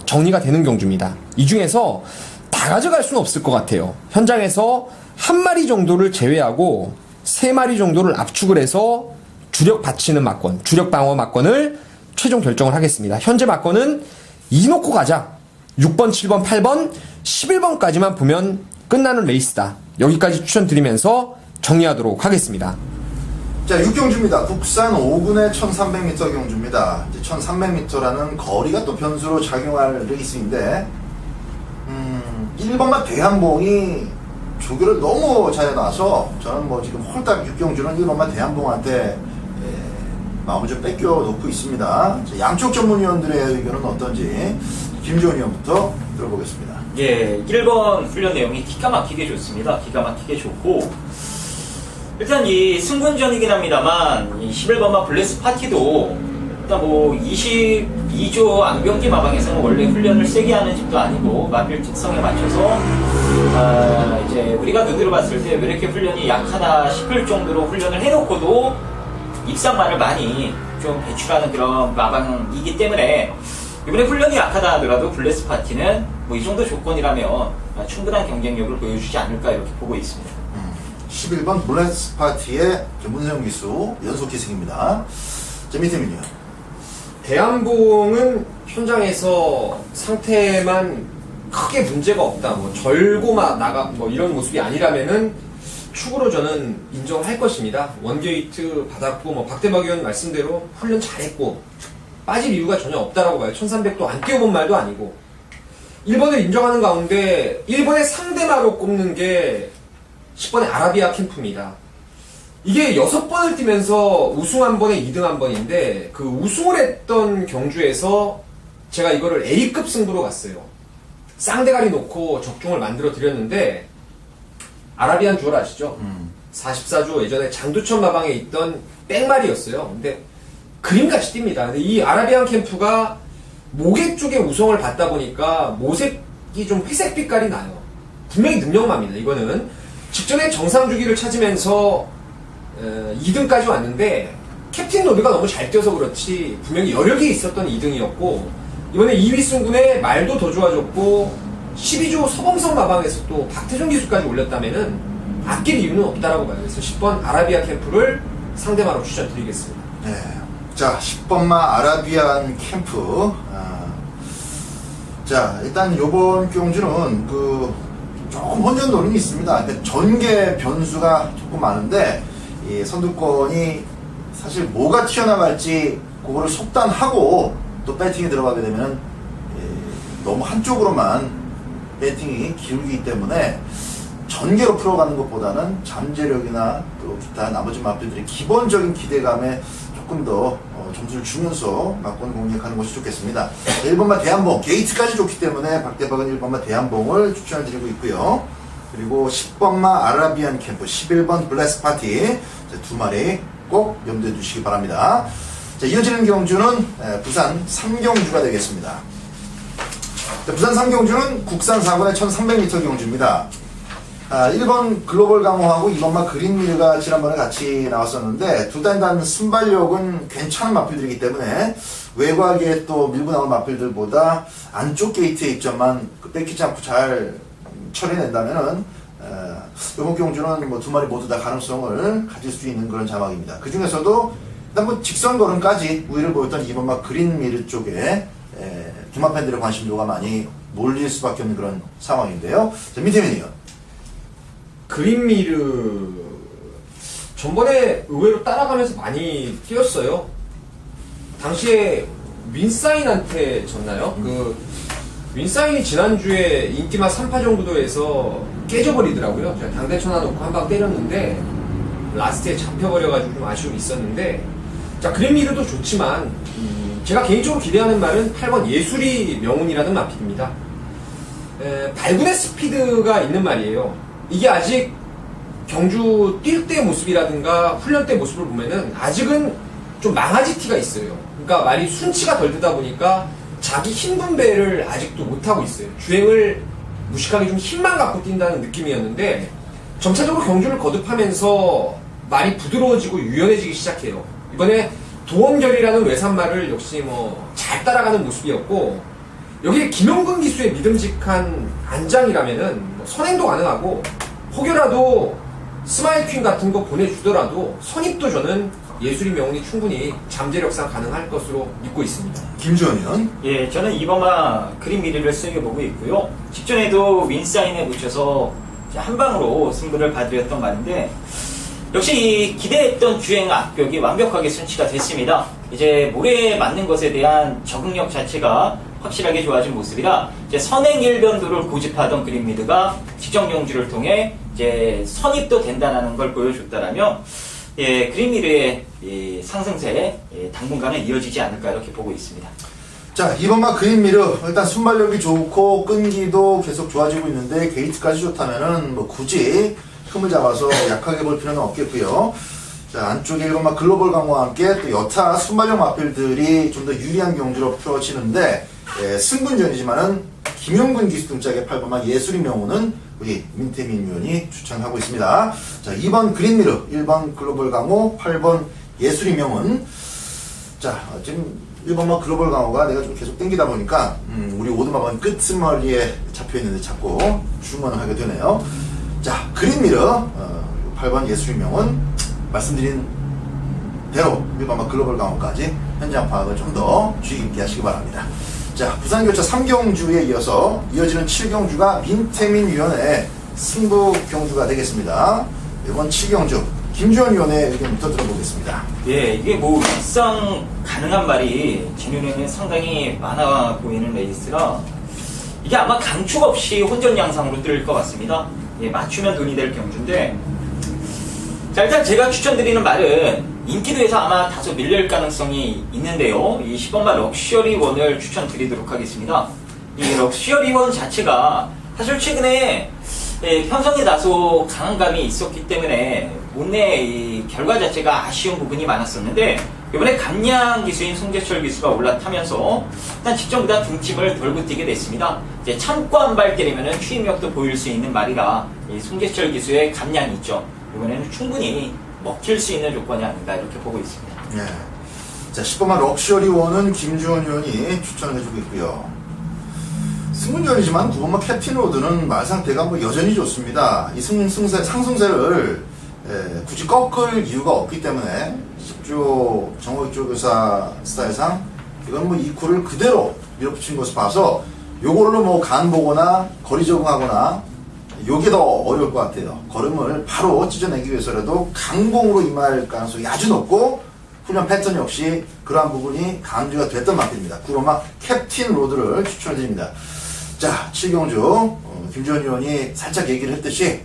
B: 정리가 되는 경주입니다. 이 중에서 다 가져갈 수는 없을 것 같아요. 현장에서 한 마리 정도를 제외하고 3마리 정도를 압축을 해서 주력 받치는 막권, 주력 방어 막권을 최종 결정을 하겠습니다. 현재 막권은 2 놓고 가자. 6번, 7번, 8번, 11번까지만 보면 끝나는 레이스다. 여기까지 추천드리면서 정리하도록 하겠습니다.
A: 자, 6경주입니다. 국산 5군의 1300m 경주입니다. 이제 1300m라는 거리가 또 변수로 작용할 레이스인데 1번만 대한봉이 조교를 너무 잘해놔서 저는 뭐 지금 홀딱 6경주는 1번만 대한봉한테 마음을 좀 뺏겨놓고 있습니다. 자, 양쪽 전문위원들의 의견은 어떤지 김지원 위원부터 들어보겠습니다.
C: 예, 1번 훈련 내용이 기가 막히게 좋습니다. 기가 막히게 좋고, 일단 이 승군전이긴 합니다만, 이 11번마 블레스 파티도, 일단 뭐 22조 앙병기 마방에서는 원래 훈련을 세게 하는 집도 아니고, 마필 특성에 맞춰서, 이제 우리가 눈으로 봤을 때 왜 이렇게 훈련이 약하나 싶을 정도로 훈련을 해놓고도 입상만을 많이 좀 배출하는 그런 마방이기 때문에, 이번에 훈련이 약하다 하더라도 블레스 파티는 뭐 이 정도 조건이라면 충분한 경쟁력을 보여주지 않을까 이렇게 보고 있습니다.
A: 11번 블레스 파티의 문세영 기수 연속 기승입니다. 자, 밑에는요.
B: 대한봉은 현장에서 상태만 크게 문제가 없다. 뭐 절고만 나가 뭐 이런 모습이 아니라면은 축으로 저는 인정할 것입니다. 원게이트 받았고 뭐 박대박 의원 말씀대로 훈련 잘했고 빠질 이유가 전혀 없다라고 봐요. 1300도 안 뛰어본 말도 아니고 1번을 인정하는 가운데 1번의 상대마로 꼽는 게 10번의 아라비아 캠프입니다. 이게 6번을 뛰면서 우승 한 번에 2등 한 번인데 그 우승을 했던 경주에서 제가 이거를 A급 승부로 갔어요. 쌍대가리 놓고 적중을 만들어 드렸는데 아라비안 주얼 아시죠? 44조 예전에 장두천 마방에 있던 뺑말이었어요. 근데 그림같이 뜁니다. 근데 이 아라비안 캠프가 모개 쪽에 우성을 받다 보니까 모색이 좀 회색 빛깔이 나요. 분명히 능력마입니다. 이거는 직전에 정상 주기를 찾으면서 2등까지 왔는데 캡틴 로드가 너무 잘 뛰어서 그렇지 분명히 여력이 있었던 2등이었고 이번에 2위 승군의 말도 더 좋아졌고 12조 서범석 마방에서 또 박태종 기수까지 올렸다면은 아낄 이유는 없다라고 봐요. 그래서 10번 아라비아 캠프를 상대마로 추천드리겠습니다.
A: 네. 자, 10번마 아라비안 캠프. 자, 일단 요번 경주는 조금 혼전 노름이 있습니다. 그러니까 전개 변수가 조금 많은데 이 선두권이 사실 뭐가 튀어나갈지 그거를 속단하고 또 배팅에 들어가게 되면 너무 한쪽으로만 배팅이 기울기 때문에 전개로 풀어가는 것보다는 잠재력이나 또 기타 나머지 마필들의 기본적인 기대감에 조금 더 점수를 주면서 막권 공략하는 것이 좋겠습니다. 1번마 대한봉 게이트까지 좋기 때문에 박대박은 1번마 대한봉을 추천을 드리고 있고요. 그리고 10번마 아라비안 캠프, 11번 블레스 파티 두 마리 꼭 염두에 두시기 바랍니다. 자, 이어지는 경주는 부산 3경주가 되겠습니다. 자, 부산 3경주는 국산 4권의 1300m 경주입니다. 1번 글로벌 강호하고 2번마 그린밀가 지난번에 같이 나왔었는데 둘 다 일단 순발력은 괜찮은 마필들이기 때문에 외곽에 또 밀고 나온 마필들보다 안쪽 게이트의 입점만 뺏기지 않고 잘 처리낸다면은 이번 경주는 뭐 두 마리 모두 다 가능성을 가질 수 있는 그런 자막입니다. 그 중에서도 일단 뭐 직선 걸음까지 우위를 보였던 2번마 그린밀 쪽에 기마 팬들의 관심도가 많이 몰릴 수밖에 없는 그런 상황인데요. 자, 밑에는요.
B: 그린미르 전번에 의외로 따라가면서 많이 뛰었어요. 당시에 윈사인한테 졌나요? 그 윈사인이 지난주에 인기마 3파 정도에서 깨져버리더라고요. 제가 당대 쳐놔놓고 한 방 때렸는데 라스트에 잡혀버려가지고 좀 아쉬움이 있었는데 자 그린미르도 좋지만 제가 개인적으로 기대하는 말은 8번 예술이 명운이라는 마필입니다. 발군의 스피드가 있는 말이에요. 이게 아직 경주 뛸 때 모습이라든가 훈련 때 모습을 보면은 아직은 좀 망아지 티가 있어요. 그러니까 말이 순치가 덜 되다 보니까 자기 힘 분배를 아직도 못하고 있어요. 주행을 무식하게 좀 힘만 갖고 뛴다는 느낌이었는데 점차적으로 경주를 거듭하면서 말이 부드러워지고 유연해지기 시작해요. 이번에 도원결이라는 외산말을 역시 뭐 잘 따라가는 모습이었고 여기에 김용근 기수의 믿음직한 안장이라면은 뭐 선행도 가능하고 혹여라도 스마일 퀸 같은 거 보내주더라도 선입도 저는 예술이 명운이 충분히 잠재력상 가능할 것으로 믿고 있습니다.
A: 김지원 의원.
C: 예, 저는 이번마 그린 미래를 쓰게 보고 있고요. 직전에도 윈사인에 붙여서 한 방으로 승부를 봐드렸던 말인데 역시 이 기대했던 주행 악벽이 완벽하게 순치가 됐습니다. 이제 모래에 맞는 것에 대한 적응력 자체가 확실하게 좋아진 모습이라 이제 선행 일변도를 고집하던 그린미드가 직전 경주를 통해 이제 선입도 된다는 걸 보여줬다라면 그린미르의 상승세 당분간은 이어지지 않을까 이렇게 보고 있습니다.
A: 자, 이번만 그린미르 일단 순발력이 좋고 끈기도 계속 좋아지고 있는데 게이트까지 좋다면은 뭐 굳이 흠을 잡아서 약하게 볼 필요는 없겠고요. 자, 안쪽에 1번마 글로벌 강화와 함께 또 여타 순발력 마필들이 좀 더 유리한 경주로 펼치는데 승분전이지만은 김용근 기수 등짝의 8번마 예술의 명호는 우리 민태민 의원이 추천하고 있습니다. 자, 2번 그린미르, 1번 글로벌 강호, 8번 예술의 명은 자, 지금 1번마 글로벌 강호가 내가 좀 계속 땡기다 보니까 우리 오두막은 끝머리에 잡혀있는데 자꾸 주문을 하게 되네요. 자, 그린미르 8번 예술의 명은 말씀드린 대로 1번마 글로벌 강호까지 현장 파악을 좀 더 주의 깊게 하시기 바랍니다. 자, 부산교차 3경주에 이어서 이어지는 7경주가 민태민 위원의 승부 경주가 되겠습니다. 이번 7경주 김주원 위원의 의견부터 들어보겠습니다.
C: 예, 이게 뭐 일상 가능한 말이 제 눈에는 상당히 많아 보이는 레이스라 이게 아마 강축 없이 혼전 양상으로 뜰 것 같습니다. 예, 맞추면 돈이 될 경주인데 자, 일단 제가 추천드리는 말은 인기도에서 아마 다소 밀릴 가능성이 있는데요. 이 10번마 럭셔리 원을 추천드리도록 하겠습니다. 이 럭셔리 원 자체가 사실 최근에 편성이 다소 강한 감이 있었기 때문에 못내 이 결과 자체가 아쉬운 부분이 많았었는데 이번에 감량 기수인 송재철 기수가 올라타면서 일단 직전보다 등짐을 덜 붙이게 됐습니다. 이제 참고 한 발 때리면은 추임력도 보일 수 있는 말이라 이 송재철 기수의 감량이 있죠. 이번에는 충분히 먹힐 수 있는 조건이 아닌가 이렇게 보고 있습니다.
A: 네. 자, 10번마 럭셔리 원은 김주원 의원이 추천을 해주고 있고요. 승문전이지만 9번마 캡틴 로드는 말 상태가 뭐 여전히 좋습니다. 이 상승세를 굳이 꺾을 이유가 없기 때문에 10조 정호익조 교사 스타일상 이건 뭐 2쿠를 그대로 밀어붙인 것을 봐서 요걸로 뭐 간 보거나 거리 적응하거나 요게 더 어려울 것 같아요. 걸음을 바로 찢어내기 위해서라도 강공으로 임할 가능성이 아주 높고 훈련 패턴 역시 그러한 부분이 강조가 됐던 마필입니다. 9번마 캡틴 로드를 추천드립니다. 자, 7경주 김주원 의원이 살짝 얘기를 했듯이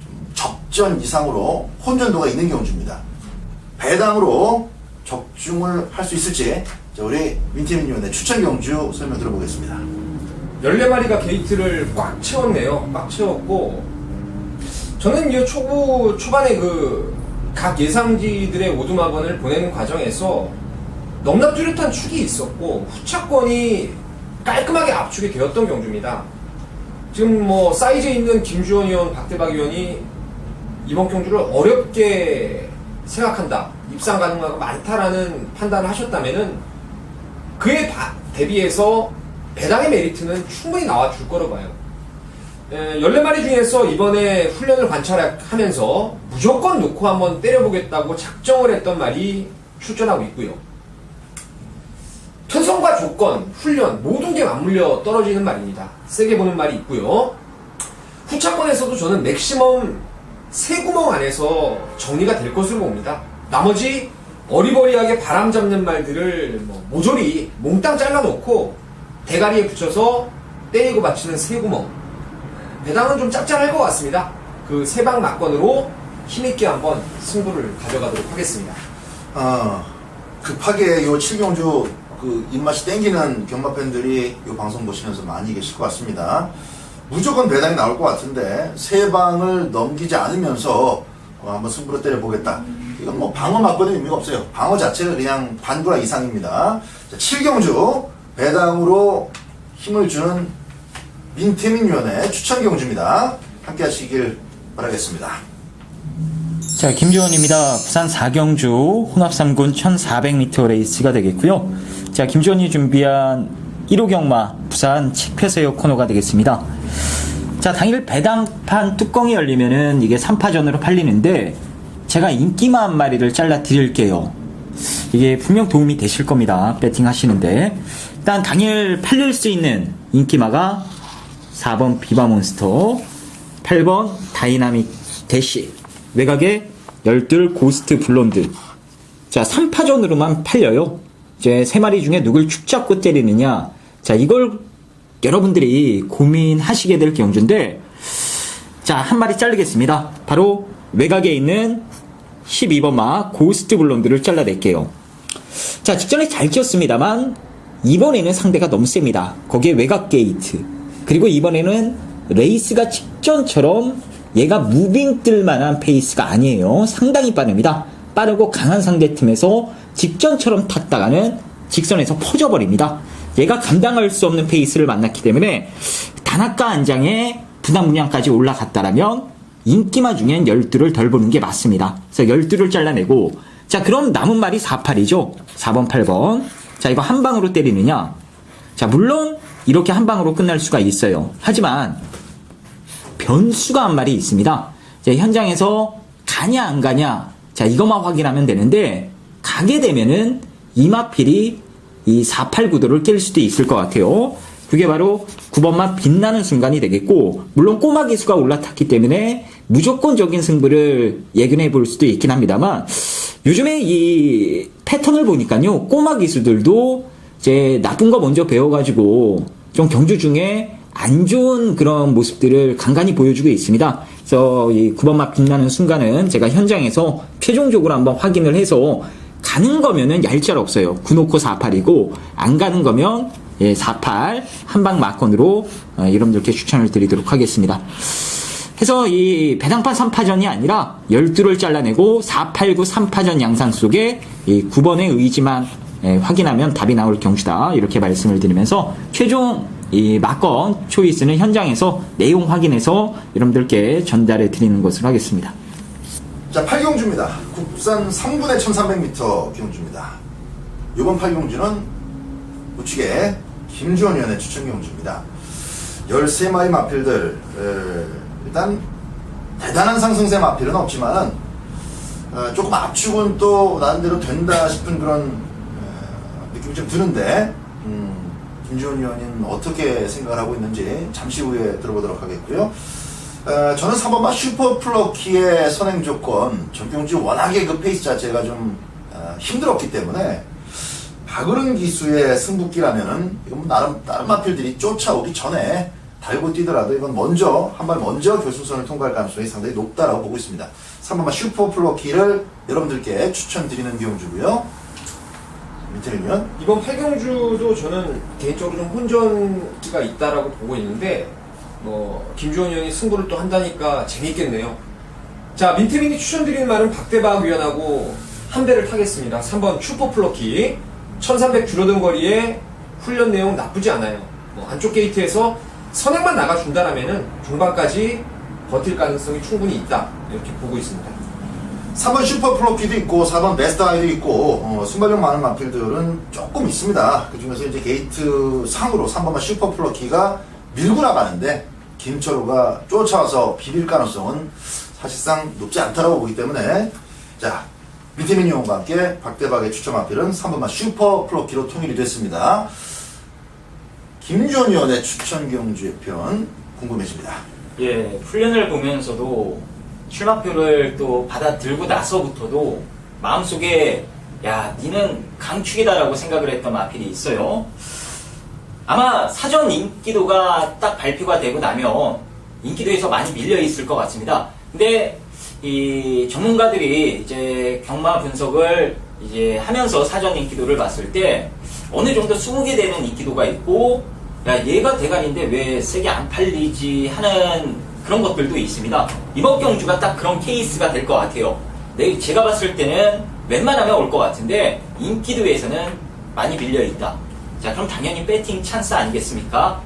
A: 좀 적전 이상으로 혼전도가 있는 경주입니다. 배당으로 적중을 할 수 있을지 자, 우리 민태민 의원의 추천 경주 설명 들어보겠습니다.
B: 14마리가 게이트를 꽉 채웠네요. 꽉 채웠고 저는 이 초반에 각 예상지들의 오두막원을 보내는 과정에서 넘나 뚜렷한 축이 있었고 후차권이 깔끔하게 압축이 되었던 경주입니다. 지금 뭐 사이즈에 있는 김주원 의원, 박대박 의원이 이번 경주를 어렵게 생각한다, 입상 가능하고 많다라는 판단을 하셨다면은 그에 대비해서 배당의 메리트는 충분히 나와줄 거라고 봐요. 14마리 중에서 이번에 훈련을 관찰하면서 무조건 놓고 한번 때려보겠다고 작정을 했던 말이 출전하고 있고요. 편성과 조건, 훈련 모든 게 맞물려 떨어지는 말입니다. 세게 보는 말이 있고요. 후차권에서도 저는 맥시멈 3구멍 안에서 정리가 될 것으로 봅니다. 나머지 어리버리하게 바람 잡는 말들을 모조리 몽땅 잘라놓고 대가리에 붙여서 때리고 맞추는 3구멍. 배당은 좀 짭짤할 것 같습니다. 그 세방 막건으로 힘있게 한번 승부를 가져가도록 하겠습니다.
A: 급하게 요 7경주 입맛이 땡기는 경마 팬들이 이 방송 보시면서 많이 계실 것 같습니다. 무조건 배당이 나올 것 같은데 세 방을 넘기지 않으면서 한번 승부를 때려보겠다. 이건 뭐 방어 맞거든 의미가 없어요. 방어 자체가 그냥 반구라 이상입니다. 자, 7경주 배당으로 힘을 주는 민태민 위원의 추천 경주입니다. 함께 하시길 바라겠습니다.
D: 자, 김주원입니다. 부산 4경주 혼합 3군 1400m 레이스가 되겠고요. 자, 김주원이 준비한 1호 경마 부산 칙패세요 코너가 되겠습니다. 자, 당일 배당판 뚜껑이 열리면은 이게 3파전으로 팔리는데 제가 인기마 한 마리를 잘라 드릴게요. 이게 분명 도움이 되실 겁니다. 배팅 하시는데. 일단 당일 팔릴 수 있는 인기마가 4번 비바몬스터, 8번 다이나믹 대시, 외곽에 열둘 고스트 블론드. 자, 3파전으로만 팔려요. 이제 3마리 중에 누굴 축 잡고 때리느냐. 자, 이걸 여러분들이 고민하시게 될 경주인데, 자, 한 마리 자르겠습니다. 바로 외곽에 있는 12번마 고스트 블론드를 잘라낼게요. 자, 직전에 잘 튀었습니다만 이번에는 상대가 너무 셉니다. 거기에 외곽 게이트, 그리고 이번에는 레이스가 직전처럼 얘가 무빙 뜰 만한 페이스가 아니에요. 상당히 빠릅니다. 빠르고 강한 상대 틈에서 직전처럼 탔다가는 직선에서 퍼져버립니다. 얘가 감당할 수 없는 페이스를 만났기 때문에 단아까 안장에 부담 분량까지 올라갔다라면 인기마 중엔 12를 덜 보는 게 맞습니다. 그래서 12를 잘라내고, 자, 그럼 남은 말이 4팔이죠. 4번, 8번. 자, 이거 한 방으로 때리느냐? 자, 물론 이렇게 한 방으로 끝날 수가 있어요. 하지만 변수가 한 말이 있습니다. 자, 현장에서 가냐 안 가냐, 자, 이것만 확인하면 되는데 가게 되면은 이마필이 이 4, 8 구도를 깰 수도 있을 것 같아요. 그게 바로 9번만 빛나는 순간이 되겠고, 물론 꼬마 기수가 올라탔기 때문에 무조건적인 승부를 예견해 볼 수도 있긴 합니다만, 요즘에 이 패턴을 보니까요, 꼬마 기수들도 이제 나쁜 거 먼저 배워가지고 좀 경주 중에 안 좋은 그런 모습들을 간간히 보여주고 있습니다. 그래서 이 9번만 빛나는 순간은 제가 현장에서 최종적으로 한번 확인을 해서 가는 거면은 얄짤 없어요. 9놓고 4팔이고, 안 가는 거면 4팔 한방 마건으로 여러분들께 추천을 드리도록 하겠습니다. 해서 이 배당판 3파전이 아니라 12를 잘라내고 4, 8, 9, 3파전 양상 속에 이 9번의 의지만 확인하면 답이 나올 경주다, 이렇게 말씀을 드리면서 최종 이 마건 초이스는 현장에서 내용 확인해서 여러분들께 전달해 드리는 것으로 하겠습니다.
A: 자, 8경주입니다. 국산 3분의 1300m 경주입니다. 이번 8경주는 우측에 김주원 위원의 추천 경주입니다. 13마리 마필들, 일단 대단한 상승세 마필은 없지만은 조금 압축은 또 나름대로 된다 싶은 그런 느낌이 좀 드는데, 김주원 위원님 어떻게 생각을 하고 있는지 잠시 후에 들어보도록 하겠고요. 저는 3번마 슈퍼플러키의 선행 조건, 전경주 워낙에 그 페이스 자체가 좀 힘들었기 때문에 박으른 기수의 승부기라면은 이건 나름 다른 마필들이 쫓아오기 전에 달고 뛰더라도 이건 먼저 한 발 먼저 결승선을 통과할 가능성이 상당히 높다라고 보고 있습니다. 3번마 슈퍼플러키를 여러분들께 추천드리는 경주고요. 밑에는요,
B: 이번 8경주도 저는 개인적으로 좀 혼전기가 있다라고 보고 있는데, 김주원 위원이 승부를 또 한다니까 재밌겠네요. 자, 민트민이 추천드리는 말은 박대박 위원하고 한 대를 타겠습니다. 3번 슈퍼플러키 1300 줄어든 거리에 훈련 내용 나쁘지 않아요. 안쪽 게이트에서 선행만 나가준다라면은 중반까지 버틸 가능성이 충분히 있다, 이렇게 보고 있습니다.
A: 3번 슈퍼플로키도 있고 4번 베스트아이도 있고 순발력 많은 마필들은 조금 있습니다. 그 중에서 이제 게이트 상으로 3번만 슈퍼플로키가 밀고 나가는데 김철우가 쫓아와서 비빌 가능성은 사실상 높지 않다고 보기 때문에, 자, 민태민 의원과 함께 박대박의 추천 마필은 3번만 슈퍼플로키로 통일이 됐습니다. 김주원 의원의 추천 경주의 편 궁금해집니다.
C: 예, 훈련을 보면서도 출마표를 또 받아들고 나서부터도 마음속에 야, 니는 강축이다라고 생각을 했던 마필이 있어요. 아마 사전 인기도가 딱 발표가 되고 나면 인기도에서 많이 밀려 있을 것 같습니다. 근데 이 전문가들이 이제 경마 분석을 이제 하면서 사전 인기도를 봤을 때 어느 정도 20개 되는 인기도가 있고, 야, 얘가 대간인데 왜 세게 안 팔리지 하는 그런 것들도 있습니다. 이번 경주가 딱 그런 케이스가 될 것 같아요. 제가 봤을 때는 웬만하면 올 것 같은데 인기도에서는 많이 밀려있다. 자, 그럼 당연히 배팅 찬스 아니겠습니까?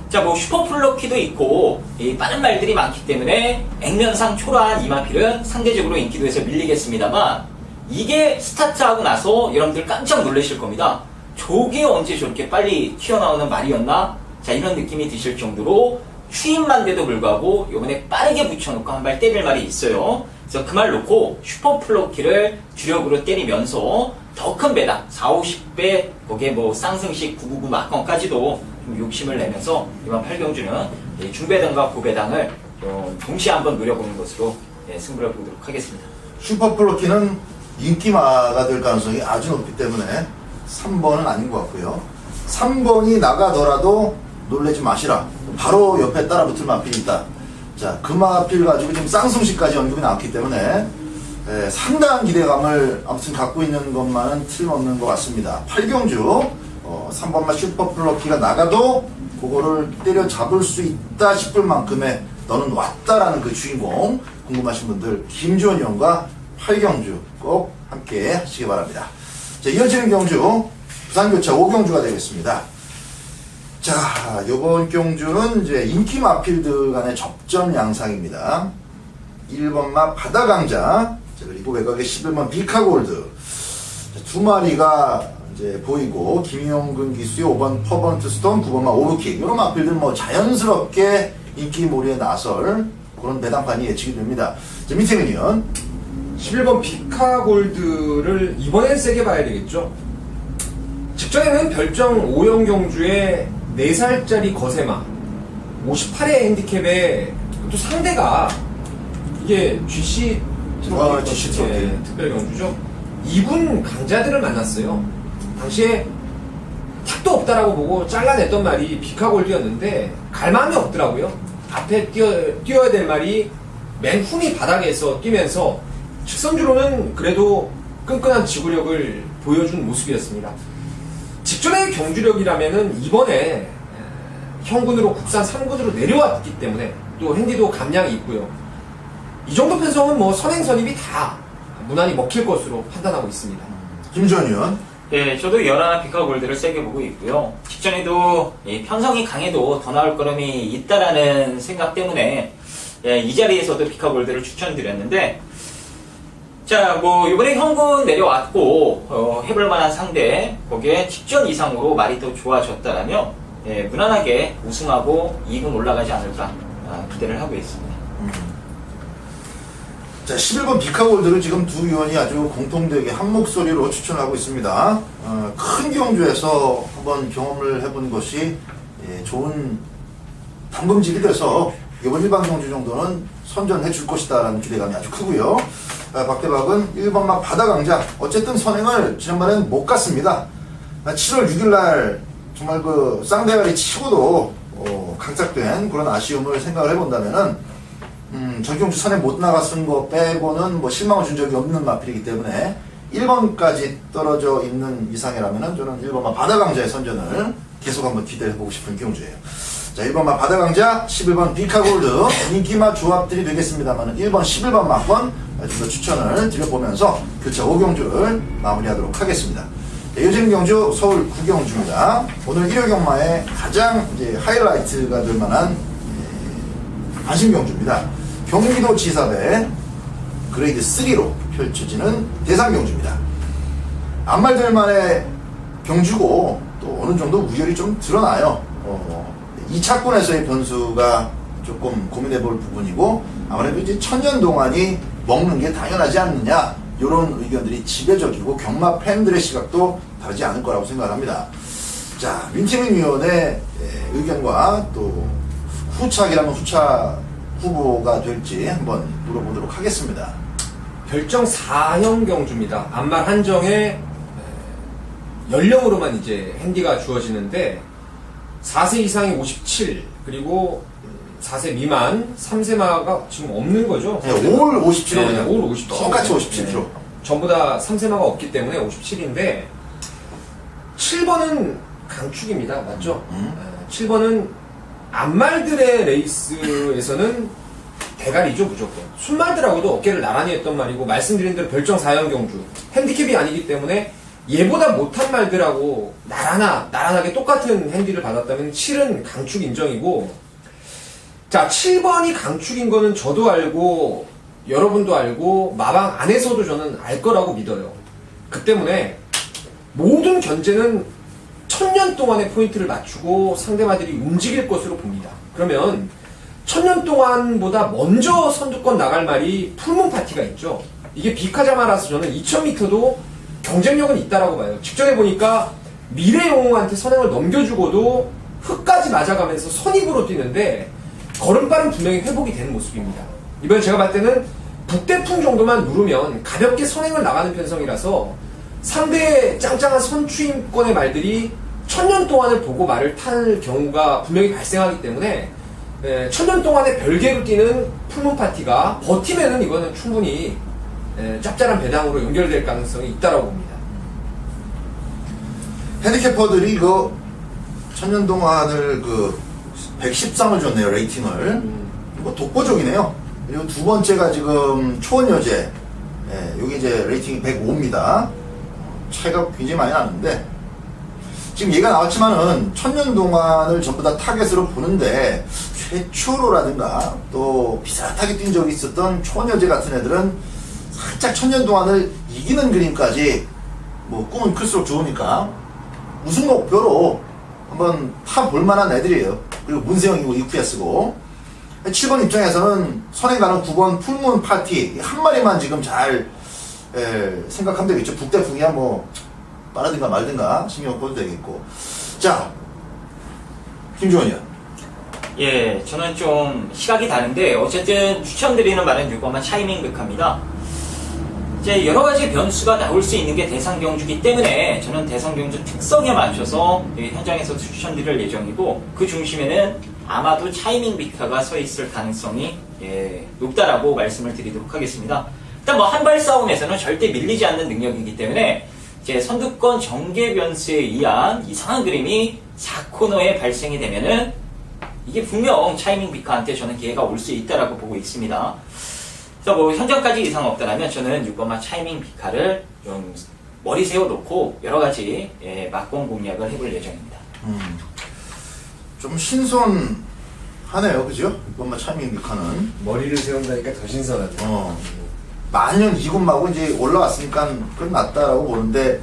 C: 자, 뭐 슈퍼플러키도 있고 빠른 말들이 많기 때문에 액면상 초라한 이마필은 상대적으로 인기도에서 밀리겠습니다만, 이게 스타트하고 나서 여러분들 깜짝 놀라실 겁니다. 저게 언제 저렇게 빨리 튀어나오는 말이었나? 자, 이런 느낌이 드실 정도로 추임만 돼도 불구하고 요번에 빠르게 붙여놓고 한 발 때릴 말이 있어요. 그래서 그 말 놓고 슈퍼플러키를 주력으로 때리면서 더 큰 배당 4, 50배, 거기에 뭐 쌍승식 999 마건까지도 좀 욕심을 내면서 이번 8경주는 중배당과 고배당을 좀 동시에 한번 노려보는 것으로 승부를 보도록 하겠습니다.
A: 슈퍼플로키는 인기마가 될 가능성이 아주 높기 때문에 3번은 아닌 것 같고요. 3번이 나가더라도 놀라지 마시라. 바로 옆에 따라붙을 마필이 있다. 자, 그 마필 가지고 지금 쌍승식까지 언급이 나왔기 때문에 상당한 기대감을 아무튼 갖고 있는 것만은 틀림없는 것 같습니다. 8경주 3번마 슈퍼플러키가 나가도 그거를 때려잡을 수 있다 싶을 만큼의 너는 왔다라는 그 주인공 궁금하신 분들 김주원 형과 8경주 꼭 함께 하시기 바랍니다. 자, 이어지는 경주 부산교차 5경주가 되겠습니다. 자, 이번 경주는 이제 인기 마필드 간의 접전 양상입니다. 1번마 바다강자, 그리고 외곽에 11번 비카골드. 두 마리가 이제 보이고, 김용근 기수의 5번 퍼번트 스톤, 9번마 오브킥. 이런 마필들은 뭐 자연스럽게 인기몰이에 나설 그런 배당판이 예측이 됩니다. 자, 밑에 미니언.
B: 11번 비카골드를 이번엔 세게 봐야 되겠죠. 직전에는 별정 5형 경주에 4살짜리 거세마 58의 핸디캡에 또 상대가 이게 GC 트로피
A: GC 트로피.
B: 특별 경주죠. 2군 강자들을 만났어요. 당시에 탁도 없다라고 보고 잘라냈던 말이 비카골드였는데 갈 마음이 없더라고요. 앞에 뛰어야 될 말이 맨 훈이 바닥에서 뛰면서 직선주로는 그래도 끈끈한 지구력을 보여준 모습이었습니다. 직전의 경주력이라면은 이번에 형군으로 국산 3군으로 내려왔기 때문에 또 핸디도 감량이 있고요. 이 정도 편성은 뭐 선행선입이 다 무난히 먹힐 것으로 판단하고 있습니다.
A: 김주원 의원.
C: 예, 저도 연하 비카골드를 세게 보고 있고요. 직전에도 편성이 강해도 더 나올 거름이 있다라는 생각 때문에 이 자리에서도 비카골드를 추천드렸는데, 자, 뭐 이번에 형군 내려왔고 해볼 만한 상대, 거기에 직전 이상으로 말이 더 좋아졌다라면 무난하게 우승하고 2군 올라가지 않을까 기대를 하고 있습니다.
A: 자, 11번 비카골드를 지금 두 위원이 아주 공통되게 한 목소리로 추천하고 있습니다. 큰 경주에서 한번 경험을 해본 것이 좋은 담금질이 돼서 이번 일반 경주 정도는 선전해 줄 것이다 라는 기대감이 아주 크고요. 박대박은 1번막 바다강자, 어쨌든 선행을 지난번에는 못 갔습니다. 7월 6일날 정말 그 쌍대가리 치고도 강착된 그런 아쉬움을 생각을 해본다면은 전경주 선에 못 나갔은 거 빼고는 뭐 실망을 준 적이 없는 마필이기 때문에 1번까지 떨어져 있는 이상이라면은 저는 1번만 바다강자의 선전을 계속 한번 기대를 해보고 싶은 경주예요. 자, 1번만 바다강자, 11번 비카골드 인기마 조합들이 되겠습니다만 1번, 11번 막번 좀 더 추천을 드려보면서 교차 5경주를 마무리하도록 하겠습니다. 요즘 경주 서울 9경주입니다. 오늘 1호 경마의 가장 이제 하이라이트가 될 만한 안심 경주입니다. 경기도 지사대 그레이드 3로 펼쳐지는 대상 경주입니다. 안말될 만의 경주고 또 어느 정도 우열이 좀 드러나요. 2차권에서의 변수가 조금 고민해 볼 부분이고 아무래도 이제 천년 동안이 먹는 게 당연하지 않느냐 이런 의견들이 지배적이고 경마 팬들의 시각도 다르지 않을 거라고 생각합니다. 자, 민태민 위원의 의견과 또 후착이라면 후착 후보가 될지 한번 물어보도록 하겠습니다.
B: 별정 4형 경주입니다. 안말 한정에 연령으로만 이제 핸디가 주어지는데 4세 이상이 57 그리고 4세 미만 3세마가 지금 없는 거죠.
A: 네, 올 57kg
B: 네, 올 57.
A: 똑같이 57kg.
B: 네. 전부 다 3세마가 없기 때문에 57인데 7번은 강축입니다. 맞죠? 7번은 안말들의 레이스에서는 대가리죠, 무조건. 순말들하고도 어깨를 나란히 했던 말이고, 말씀드린 대로 별정 4형 경주. 핸디캡이 아니기 때문에 얘보다 못한 말들하고 나란하게 똑같은 핸디를 받았다면 7은 강축 인정이고, 자, 7번이 강축인 거는 저도 알고, 여러분도 알고, 마방 안에서도 저는 알 거라고 믿어요. 그 때문에 모든 견제는 1000년 동안의 포인트를 맞추고 상대마들이 움직일 것으로 봅니다. 그러면 1000년 동안보다 먼저 선두권 나갈 말이 풀문 파티가 있죠. 이게 비카자마라서 저는 2000m도 경쟁력은 있다라고 봐요. 직전에 보니까 미래 영웅한테 선행을 넘겨주고도 흙까지 맞아가면서 선입으로 뛰는데 걸음발은 분명히 회복이 되는 모습입니다. 이번에 제가 봤을 때는 북대풍 정도만 누르면 가볍게 선행을 나가는 편성이라서 상대의 짱짱한 선추임권의 말들이 1000년 동안을 보고 말을 탈 경우가 분명히 발생하기 때문에 1000년 동안의 별개로 뛰는 풀문 파티가 버티면은 이거는 충분히 짭짤한 배당으로 연결될 가능성이 있다고 봅니다.
A: 핸디캐퍼들이 그 천년동안을 그 113을 줬네요, 레이팅을. 뭐 독보적이네요. 그리고 두 번째가 지금 초원여제. 여기 이제 레이팅이 105입니다. 차이가 굉장히 많이 나는데, 지금 얘가 나왔지만은 천년동안을 전부 다 타겟으로 보는데, 최초로라든가 또 비슷하게 뛴 적이 있었던 초원여제 같은 애들은 살짝 천년동안을 이기는 그림까지 뭐 꿈은 클수록 좋으니까 우승 목표로 한번 타볼 만한 애들이에요. 그리고 문세영이고 이쿠야스고 7번 입장에서는 선행 가는 9번 풀문 파티 한 마리만 지금 잘 생각하면 되겠죠. 북대풍이야 뭐 빠르든가 말든가 신경 써도 되겠고. 자, 김주원이요.
C: 예, 저는 좀 시각이 다른데 어쨌든 추천드리는 말은 6번만 차이밍 백합니다. 이제 여러 가지 변수가 나올 수 있는 게 대상 경주기 때문에 저는 대상 경주 특성에 맞춰서 현장에서 추천드릴 예정이고, 그 중심에는 아마도 차이밍 비카가 서 있을 가능성이 높다라고 말씀을 드리도록 하겠습니다. 일단 뭐 한발 싸움에서는 절대 밀리지 않는 능력이기 때문에 이제 선두권 전개 변수에 의한 이상한 그림이 4코너에 발생이 되면은 이게 분명 차이밍 비카한테 저는 기회가 올 수 있다라고 보고 있습니다. 그래서 뭐 현장까지 이상 없다라면 저는 6번마 차이밍 비카를 좀 머리 세워놓고 여러 가지 막공 공략을 해볼 예정입니다.
A: 좀 신선하네요, 그죠? 6번마 차이밍 비카는.
B: 머리를 세운다니까 더 신선하죠.
A: 만년 이군마고 이제 올라왔으니까 끝났다라고 보는데,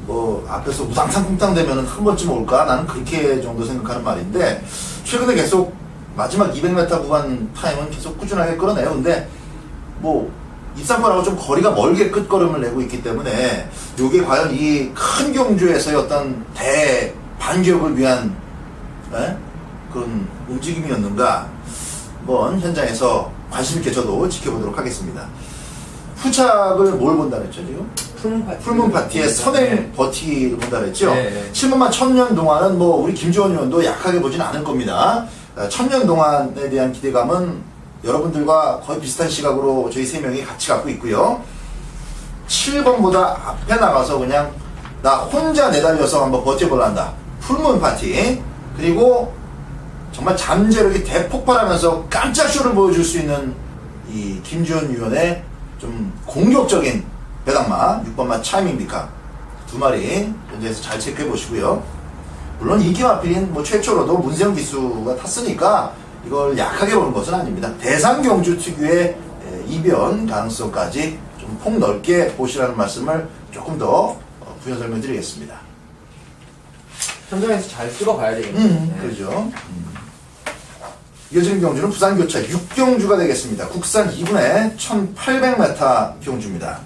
A: 뭐 앞에서 우당탕탕 되면은 한 번쯤 올까? 나는 그렇게 정도 생각하는 말인데, 최근에 계속 마지막 200m 구간 타임은 계속 꾸준하게 끌어내요. 근데 뭐 입상권하고 좀 거리가 멀게 끝걸음을 내고 있기 때문에 이게 과연 이 큰 경주에서의 어떤 대반격을 위한 그런 움직임이었는가, 한번 현장에서 관심 있게 저도 지켜보도록 하겠습니다. 후착을 뭘 본다 그랬죠 지금? 풀문 파티의 선행 버티를 본다 그랬죠?
B: 네.
A: 7번만 천년 동안은 뭐 우리 김주원 의원도 약하게 보진 않을 겁니다. 천년 동안에 대한 기대감은 여러분들과 거의 비슷한 시각으로 저희 세 명이 같이 갖고 있고요. 7번보다 앞에 나가서 그냥 나 혼자 내달려서 한번 버텨볼란다. 풀문 파티. 그리고 정말 잠재력이 대폭발하면서 깜짝 쇼를 보여줄 수 있는 이 김주원 의원의 좀 공격적인 배당마 6번마 차이밍 비카 두 마리 현재에서 잘 체크해 보시고요. 물론 이기마필인 뭐 최초로도 문세영 기수가 탔으니까 이걸 약하게 보는 것은 아닙니다. 대상 경주 특유의 이변 가능성까지 좀 폭넓게 보시라는 말씀을 조금 더 부연 설명드리겠습니다.
B: 현장에서 잘 찍어봐야 되겠네요.
A: 그렇죠. 이어지는 경주는 부산교차 6경주가 되겠습니다. 국산 2분의 1800m 경주입니다.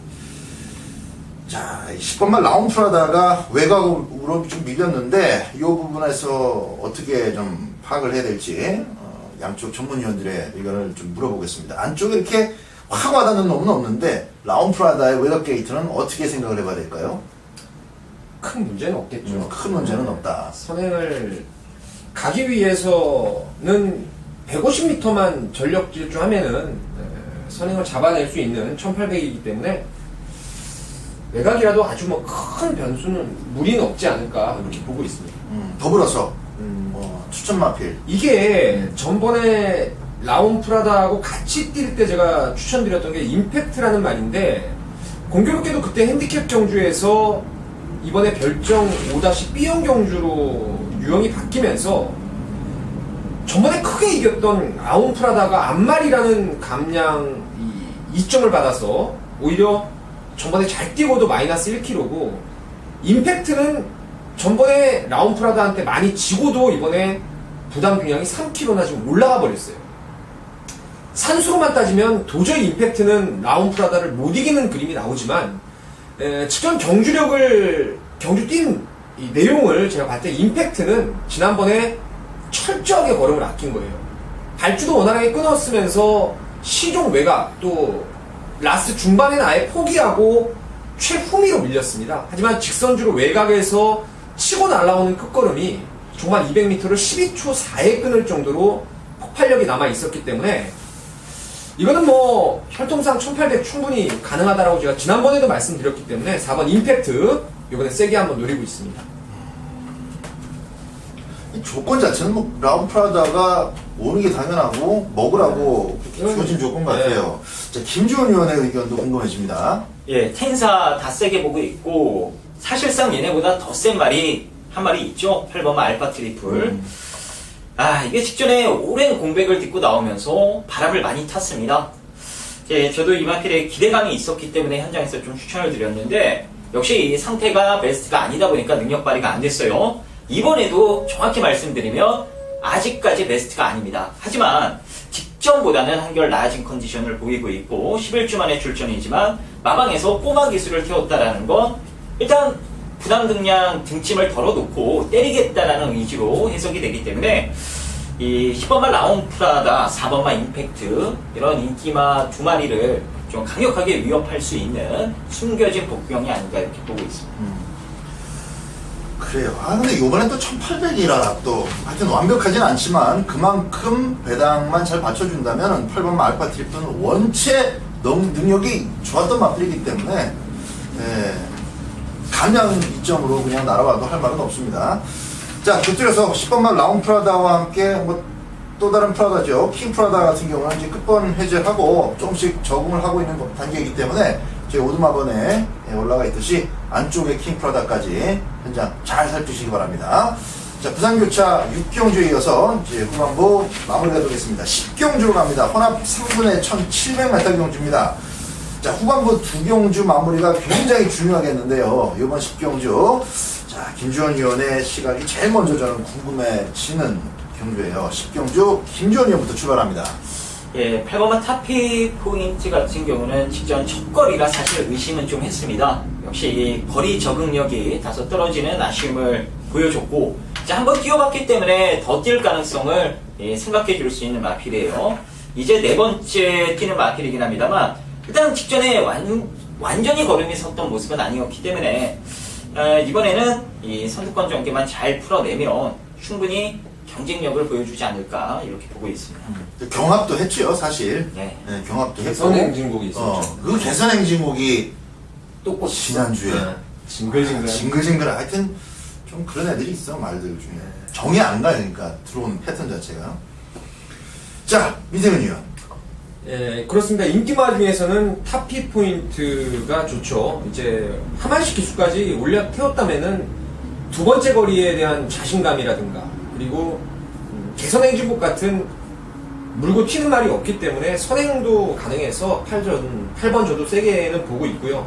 A: 자, 10번만 라운프라다가 외곽으로 좀 밀렸는데 이 부분에서 어떻게 좀 파악을 해야 될지 양쪽 전문위원들의 의견을 좀 물어보겠습니다. 안쪽에 이렇게 확 와닿는 놈은 없는데 라운프라다의 외곽 게이트는 어떻게 생각을 해봐야 될까요?
B: 큰 문제는 없겠죠.
A: 큰 문제는 없다.
B: 선행을 가기 위해서는 150m만 전력 질주하면은 선행을 잡아낼 수 있는 1800이기 때문에 외곽이라도 아주 뭐 큰 변수는 무리는 없지 않을까 이렇게 보고 있습니다.
A: 더불어서 추천 마필.
B: 이게 전번에 라운프라다하고 같이 뛸 때 제가 추천드렸던 게 임팩트라는 말인데, 공교롭게도 그때 핸디캡 경주에서 이번에 별정 5-B형 경주로 유형이 바뀌면서 전번에 크게 이겼던 라운프라다가 앞말이라는 감량 2점을 받아서 오히려 전번에 잘 뛰고도 마이너스 1kg고, 임팩트는 전번에 라운프라다한테 많이 지고도 이번에 부담 균형이 3kg나 지금 올라가 버렸어요. 산수로만 따지면 도저히 임팩트는 라운프라다를 못 이기는 그림이 나오지만, 측전 경주 뛴 이 내용을 제가 봤을 때 임팩트는 지난번에 철저하게 걸음을 아낀 거예요. 발주도 원활하게 끊었으면서 시종 외곽 또 라스트 중반에는 아예 포기하고 최후미로 밀렸습니다. 하지만 직선주로 외곽에서 치고 날아오는 끝걸음이 종반 200m를 12초 4에 끊을 정도로 폭발력이 남아 있었기 때문에 이거는 뭐 혈통상 1800 충분히 가능하다라고 제가 지난번에도 말씀드렸기 때문에 4번 임팩트 이번에 세게 한번 노리고 있습니다.
A: 이 조건 자체는 뭐 라운프라다가 오는 게 당연하고 먹으라고 주어진 조건 같아요. 자, 김주원 의원의 의견도 궁금해집니다.
C: 예, 텐사 다 세게 보고 있고 사실상 얘네보다 더 센 말이 한 마리 있죠. 8번 알파 트리플. 이게 직전에 오랜 공백을 딛고 나오면서 바람을 많이 탔습니다. 저도 이 마필에 기대감이 있었기 때문에 현장에서 좀 추천을 드렸는데 역시 이 상태가 베스트가 아니다 보니까 능력 발휘가 안 됐어요. 이번에도 정확히 말씀드리면 아직까지 베스트가 아닙니다. 하지만 직전보다는 한결 나아진 컨디션을 보이고 있고 11주 만에 출전이지만 마방에서 꼬마 기술을 태웠다라는 건 일단 부담 등량 등짐을 덜어놓고 때리겠다라는 의지로 해석이 되기 때문에 이 10번만 라운프라다 4번만 임팩트 이런 인기마 두 마리를 좀 강력하게 위협할 수 있는 숨겨진 복병이 아닌가 이렇게 보고 있습니다.
A: 그래요. 근데 이번엔 또 1800이라 또 하여튼 완벽하진 않지만 그만큼 배당만 잘 받쳐준다면 8번 알파 트리플은 원체 능력이 좋았던 마필이기 때문에 감량 이점으로 그냥 날아와도 할 말은 없습니다. 자, 곁들여서 10번만 라운프라다와 함께 뭐 또 다른 프라다죠. 킹 프라다 같은 경우는 이제 끝번 해제하고 조금씩 적응을 하고 있는 단계이기 때문에 저희 오두마번에 올라가 있듯이 안쪽에 킹 프라다까지 현장 잘 살피시기 바랍니다. 자, 부산교차 6경주에 이어서 이제 후반부 마무리가 되겠습니다. 10경주로 갑니다. 혼합 3분의 1700m 경주입니다. 자, 후반부 두 경주 마무리가 굉장히 중요하겠는데요. 이번 10경주. 자, 김주원 의원의 시각이 제일 먼저 저는 궁금해지는 경주예요. 10경주 김주원 의원부터 출발합니다.
C: 예, 8번만 타피 포인트 같은 경우는 직전 첫 거리라 사실 의심은 좀 했습니다. 역시 이 거리 적응력이 다소 떨어지는 아쉬움을 보여줬고, 한번 뛰어봤기 때문에 더 뛸 가능성을 생각해 줄 수 있는 마필이에요. 이제 네 번째 뛰는 마필이긴 합니다만, 일단 직전에 완전히 걸음이 섰던 모습은 아니었기 때문에, 이번에는 이 선두권 전개만 잘 풀어내면 충분히 경쟁력을 보여주지 않을까 이렇게 보고 있습니다.
A: 경합도 했죠, 사실.
C: 네.
A: 경합도 했고.
B: 개선 행진곡이 있었죠.
A: 그 개선 행진곡이
B: 또 꽂혔어.
A: 지난주에
B: 징글징글.
A: 하여튼 좀 그런 애들이 있어, 말들 중에. 정이 안 가요, 그러니까 들어오는 패턴 자체가. 자, 미대현 의원.
B: 예, 그렇습니다. 인기마 중에서는 타피 포인트가 좋죠. 이제 하만식 기수까지 올려 태웠다면은 두 번째 거리에 대한 자신감이라든가 그리고 개선 행진곡 같은 물고 튀는 말이 없기 때문에 선행도 가능해서 8번 저도 세게는 보고 있고요.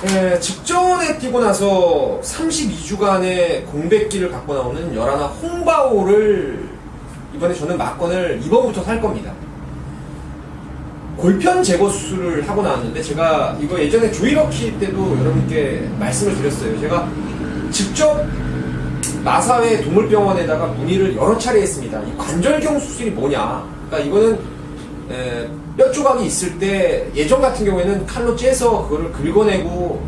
B: 예, 직전에 뛰고 나서 32주간의 공백기를 갖고 나오는 열하나 홍바오를 이번에 저는 막건을 2번부터 살 겁니다. 골편 제거 수술을 하고 나왔는데 제가 이거 예전에 조이러키 때도 여러분께 말씀을 드렸어요. 제가 직접 마사회 동물병원에다가 문의를 여러 차례 했습니다. 이 관절경 수술이 뭐냐? 그러니까 이거는 뼈 조각이 있을 때 예전 같은 경우에는 칼로 째서 그거를 긁어내고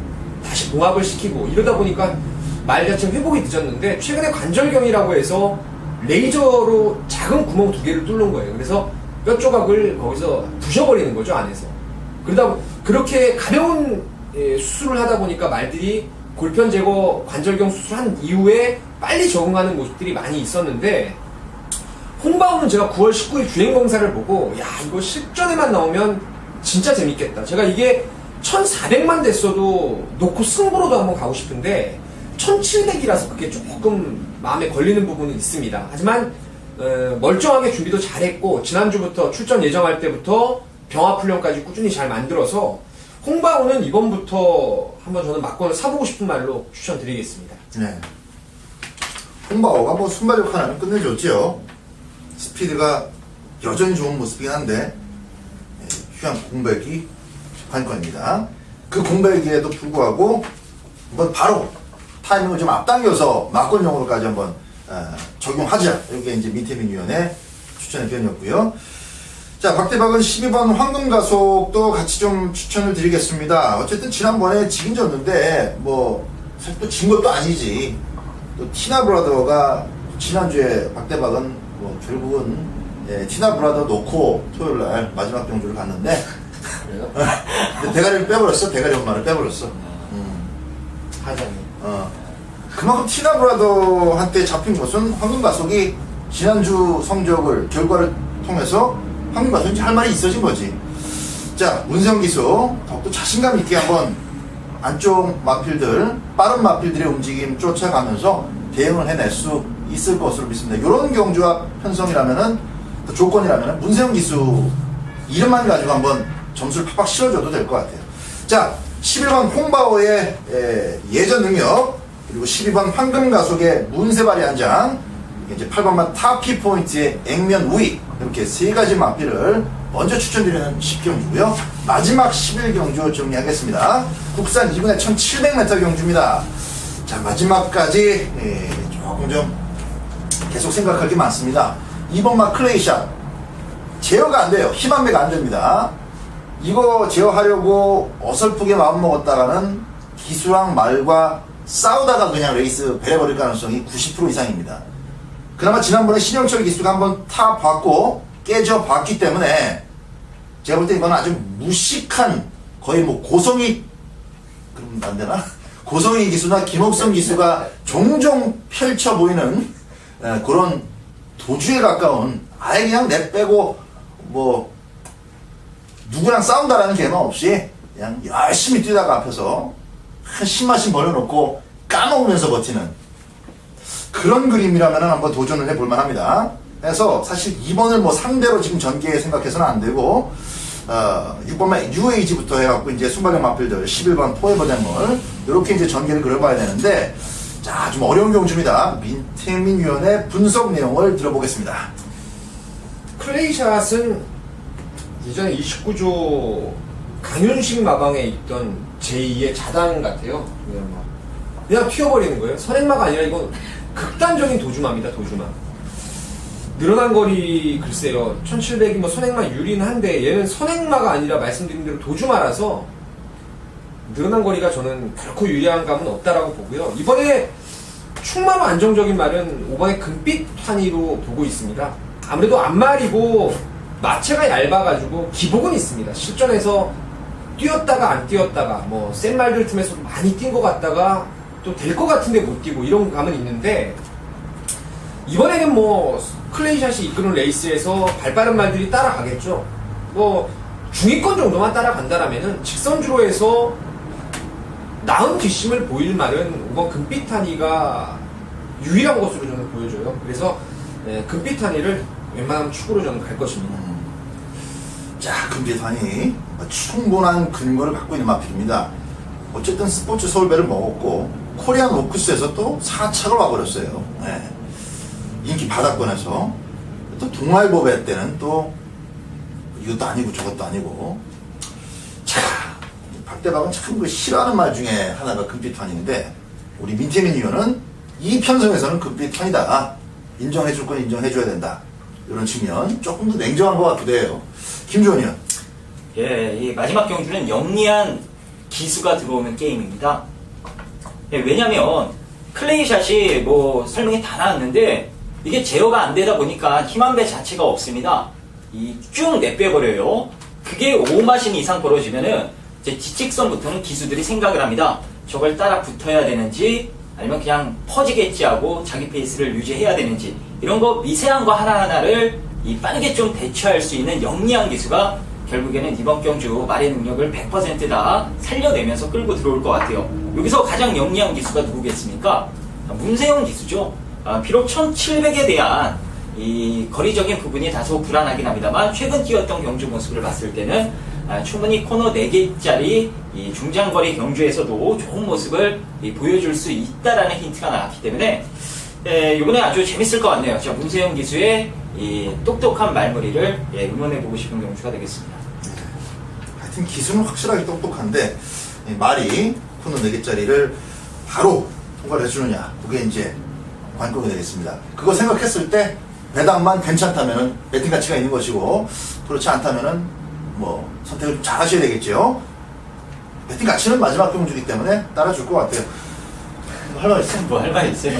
B: 다시 봉합을 시키고 이러다 보니까 말 자체가 회복이 늦었는데 최근에 관절경이라고 해서 레이저로 작은 구멍 2개를 뚫는 거예요. 그래서 뼈 조각을 거기서 부셔버리는 거죠, 안에서. 그렇게 가벼운 수술을 하다 보니까 말들이 골편 제거 관절경 수술한 이후에 빨리 적응하는 모습들이 많이 있었는데, 홍바오는 제가 9월 19일 주행검사를 보고, 야, 이거 실전에만 나오면 진짜 재밌겠다. 제가 이게 1400만 됐어도 놓고 승부로도 한번 가고 싶은데, 1700이라서 그게 조금 마음에 걸리는 부분은 있습니다. 하지만, 멀쩡하게 준비도 잘했고, 지난주부터 출전 예정할 때부터 병합훈련까지 꾸준히 잘 만들어서, 홍바오는 이번부터 한번 저는 막건을 사보고 싶은 말로 추천드리겠습니다.
A: 네. 홍바오가 뭐 순발력 하나는 끝내줬죠. 스피드가 여전히 좋은 모습이긴 한데, 휴양 공백이 관건입니다. 그 공백에도 불구하고, 한번 바로 타이밍을 좀 앞당겨서 막건용으로까지 한번 적용하자. 이게 이제 민태민 위원의 추천의 편이었고요. 자, 박대박은 12번 황금가속도 같이 좀 추천을 드리겠습니다. 어쨌든 지난번에 지긴 졌는데, 뭐, 사실 또 진 것도 아니지. 또 티나브라더가 지난주에 박대박은 뭐 결국은 티나 브라더 놓고 토요일 날 마지막 경주를 갔는데
B: 그래요?
A: 근데 대가리를 빼버렸어. 대가리 엄마를 빼버렸어.
B: 하자니.
A: 그만큼 티나 브라더한테 잡힌 것은 황금가속이 지난주 성적을 결과를 통해서 황금가속이 할 말이 있어진 거지. 자, 문세영 기수 더욱더 자신감 있게 한번 안쪽 마필들, 빠른 마필들의 움직임 쫓아가면서 대응을 해낼 수 있을 것으로 믿습니다. 이런 경주와 편성이라면은, 조건이라면은 문세영 기수 이름만 가지고 한번 점수를 팍팍 실어줘도 될 것 같아요. 자, 11번 홍바오의 예전 능력, 그리고 12번 황금가속의 문세발이 한 장, 이제 8번만 타피 포인트의 액면 우익, 이렇게 세 가지 마필을 먼저 추천드리는 10경주고요. 마지막 11경주 정리하겠습니다. 국산 2분의 1700m 경주입니다. 자, 마지막까지 조금 좀 계속 생각할 게 많습니다. 2번마 클레이샷 제어가 안 돼요. 힘안매가 안 됩니다. 이거 제어하려고 어설프게 마음먹었다가는 기수랑 말과 싸우다가 그냥 레이스 배려버릴 가능성이 90% 이상입니다. 그나마 지난번에 신영철 기수가 한번 타봤고 깨져봤기 때문에 제가 볼 때 이건 아주 무식한 거의 뭐 고성이 그럼 안 되나? 고성희 기수나 김옥성 기수가 종종 펼쳐 보이는 그런 도주에 가까운 아예 그냥 내빼고 뭐 누구랑 싸운다라는 개념 없이 그냥 열심히 뛰다가 앞에서 한 10마씩 벌려놓고 까먹으면서 버티는 그런 그림이라면 한번 도전을 해볼 만합니다. 그래서 사실 2번을 뭐 상대로 지금 전개에 생각해서는 안 되고 6번만 UAG부터 해갖고 이제 순발력 마필들 11번 포에버 댐물 이렇게 이제 전개를 그려봐야 되는데 자, 좀 어려운 경주입니다. 민태민 위원의 분석 내용을 들어보겠습니다.
B: 클레이샷은 예전에 29조 강윤식 마방에 있던 제2의 자당 같아요. 그냥 튀어버리는 거예요. 선행마가 아니라 이건 극단적인 도주마입니다. 도주마. 늘어난 거리 글쎄요. 1700이 뭐 선행마 유리는 한데 얘는 선행마가 아니라 말씀드린 대로 도주마라서 늘어난 거리가 저는 결코 유리한 감은 없다라고 보고요. 이번에 충마로 안정적인 말은 5번의 금빛 환희로 보고 있습니다. 아무래도 앞말이고 마체가 얇아가지고 기복은 있습니다. 실전에서 뛰었다가 안 뛰었다가 뭐 센 말들 틈에서 많이 뛴 것 같다가 또 될 것 같은데 못 뛰고 이런 감은 있는데 이번에는 뭐 클레이샷이 이끄는 레이스에서 발빠른 말들이 따라가겠죠. 뭐 중위권 정도만 따라간다라면은 직선주로 해서 나은 뒷심을 보일 말은 5번 금빛타니가 유일한 것으로 저는 보여줘요. 그래서 금빛타니를 웬만하면 축으로 저는 갈 것입니다.
A: 자, 금빛환이 충분한 근거를 갖고 있는 마필입니다. 어쨌든 스포츠 서울배를 먹었고 코리안 오크스에서 또 4착을 와버렸어요. 네. 인기 바닥권에서 또 동아일보배 때는 또 이것도 아니고 저것도 아니고 자, 박대박은 참 그 싫어하는 말 중에 하나가 금빛환인데 우리 민태민 의원은 이 편성에서는 금빛환이다. 인정해줄 건 인정해줘야 된다. 이런 측면 조금 더 냉정한 것 같기도 해요. 김주원 의원.
C: 예, 이 마지막 경주는 영리한 기수가 들어오는 게임입니다. 예, 왜냐면 클레이샷이 뭐 설명이 다 나왔는데 이게 제어가 안 되다 보니까 힘안배 자체가 없습니다. 이 쭉 내빼버려요. 그게 5마신 이상 벌어지면은 이제 뒷직선부터는 기수들이 생각을 합니다. 저걸 따라 붙어야 되는지 아니면 그냥 퍼지겠지 하고 자기 페이스를 유지해야 되는지 이런 거 미세한 거 하나하나를 이 빠르게 좀 대처할 수 있는 영리한 기수가 결국에는 이번 경주 말의 능력을 100% 다 살려내면서 끌고 들어올 것 같아요. 여기서 가장 영리한 기수가 누구겠습니까? 문세영 기수죠. 비록 1700에 대한 이 거리적인 부분이 다소 불안하긴 합니다만 최근 뛰었던 경주 모습을 봤을 때는 충분히 코너 4개짜리 이 중장거리 경주에서도 좋은 모습을 보여줄 수 있다라는 힌트가 나왔기 때문에 이번에 아주 재밌을 것 같네요. 자, 문세영 기수의 이 똑똑한 말머리를 응원해보고 싶은 경주가 되겠습니다.
A: 하여튼 기수는 확실하게 똑똑한데 말이 코너 4개짜리를 바로 통과를 해주느냐 그게 이제 관건이 되겠습니다. 그거 생각했을 때 배당만 괜찮다면 배팅 가치가 있는 것이고 그렇지 않다면 뭐 선택을 좀 잘 하셔야 되겠죠. 배팅 가치는 마지막 경주이기 때문에 따라줄 것 같아요. 할 말 있어요?
C: 뭐 할 말 있어요?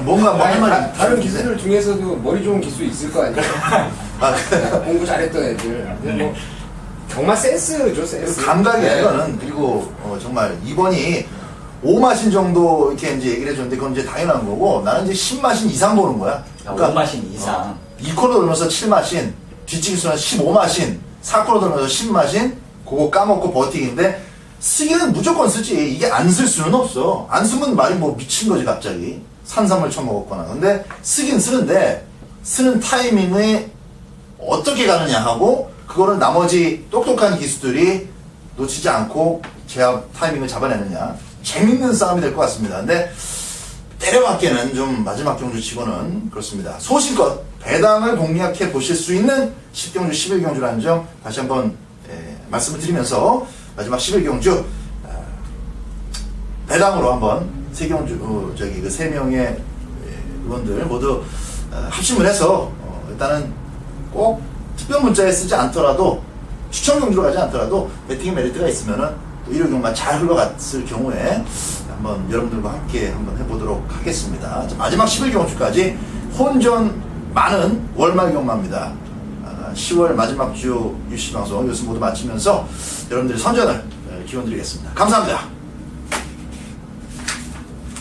A: 뭔가 뭐 할 말이
B: 다른 기수들 중에서도 머리 좋은 기수 있을 거 아니에요?
A: 아,
B: 공부 잘했던 애들. 근데 뭐 정말 센스죠, 센스.
A: 감각이에요,
B: 네.
A: 이거는. 그리고 정말 이번이 5마신 정도 이렇게 이제 얘기를 해줬는데 그건 이제 당연한 거고 나는 이제 10마신 이상 보는 거야.
C: 그러니까 5마신 이상.
A: 2코너 돌면서 7마신, 뒤치기수는 15마신, 4코너 돌면서 10마신, 그거 까먹고 버티기인데 쓰기는 무조건 쓰지. 이게 안 쓸 수는 없어. 안 쓰면 말이 뭐 미친 거지 갑자기. 산삼을 처먹었거나. 근데 쓰긴 쓰는데 쓰는 타이밍에 어떻게 가느냐 하고 그거를 나머지 똑똑한 기수들이 놓치지 않고 제압 타이밍을 잡아내느냐. 재밌는 싸움이 될 것 같습니다. 근데 때려맞기에는 좀 마지막 경주 치고는 그렇습니다. 소신껏 배당을 공략해 보실 수 있는 10경주, 11경주라는 점 다시 한번 말씀을 드리면서 마지막 11경주 배당으로 한번 그 3명의 의원들 모두 합심을 해서 일단은 꼭 특별 문자에 쓰지 않더라도 추천 경주로 가지 않더라도 배팅의 메리트가 있으면은 또 1호경마 잘 흘러갔을 경우에 한번 여러분들과 함께 한번 해보도록 하겠습니다. 자, 마지막 11경주까지 혼전 많은 월말 경마입니다. 10월 마지막 주 UC 방송 이것을 모두 마치면서 여러분들의 선전을 기원드리겠습니다. 감사합니다.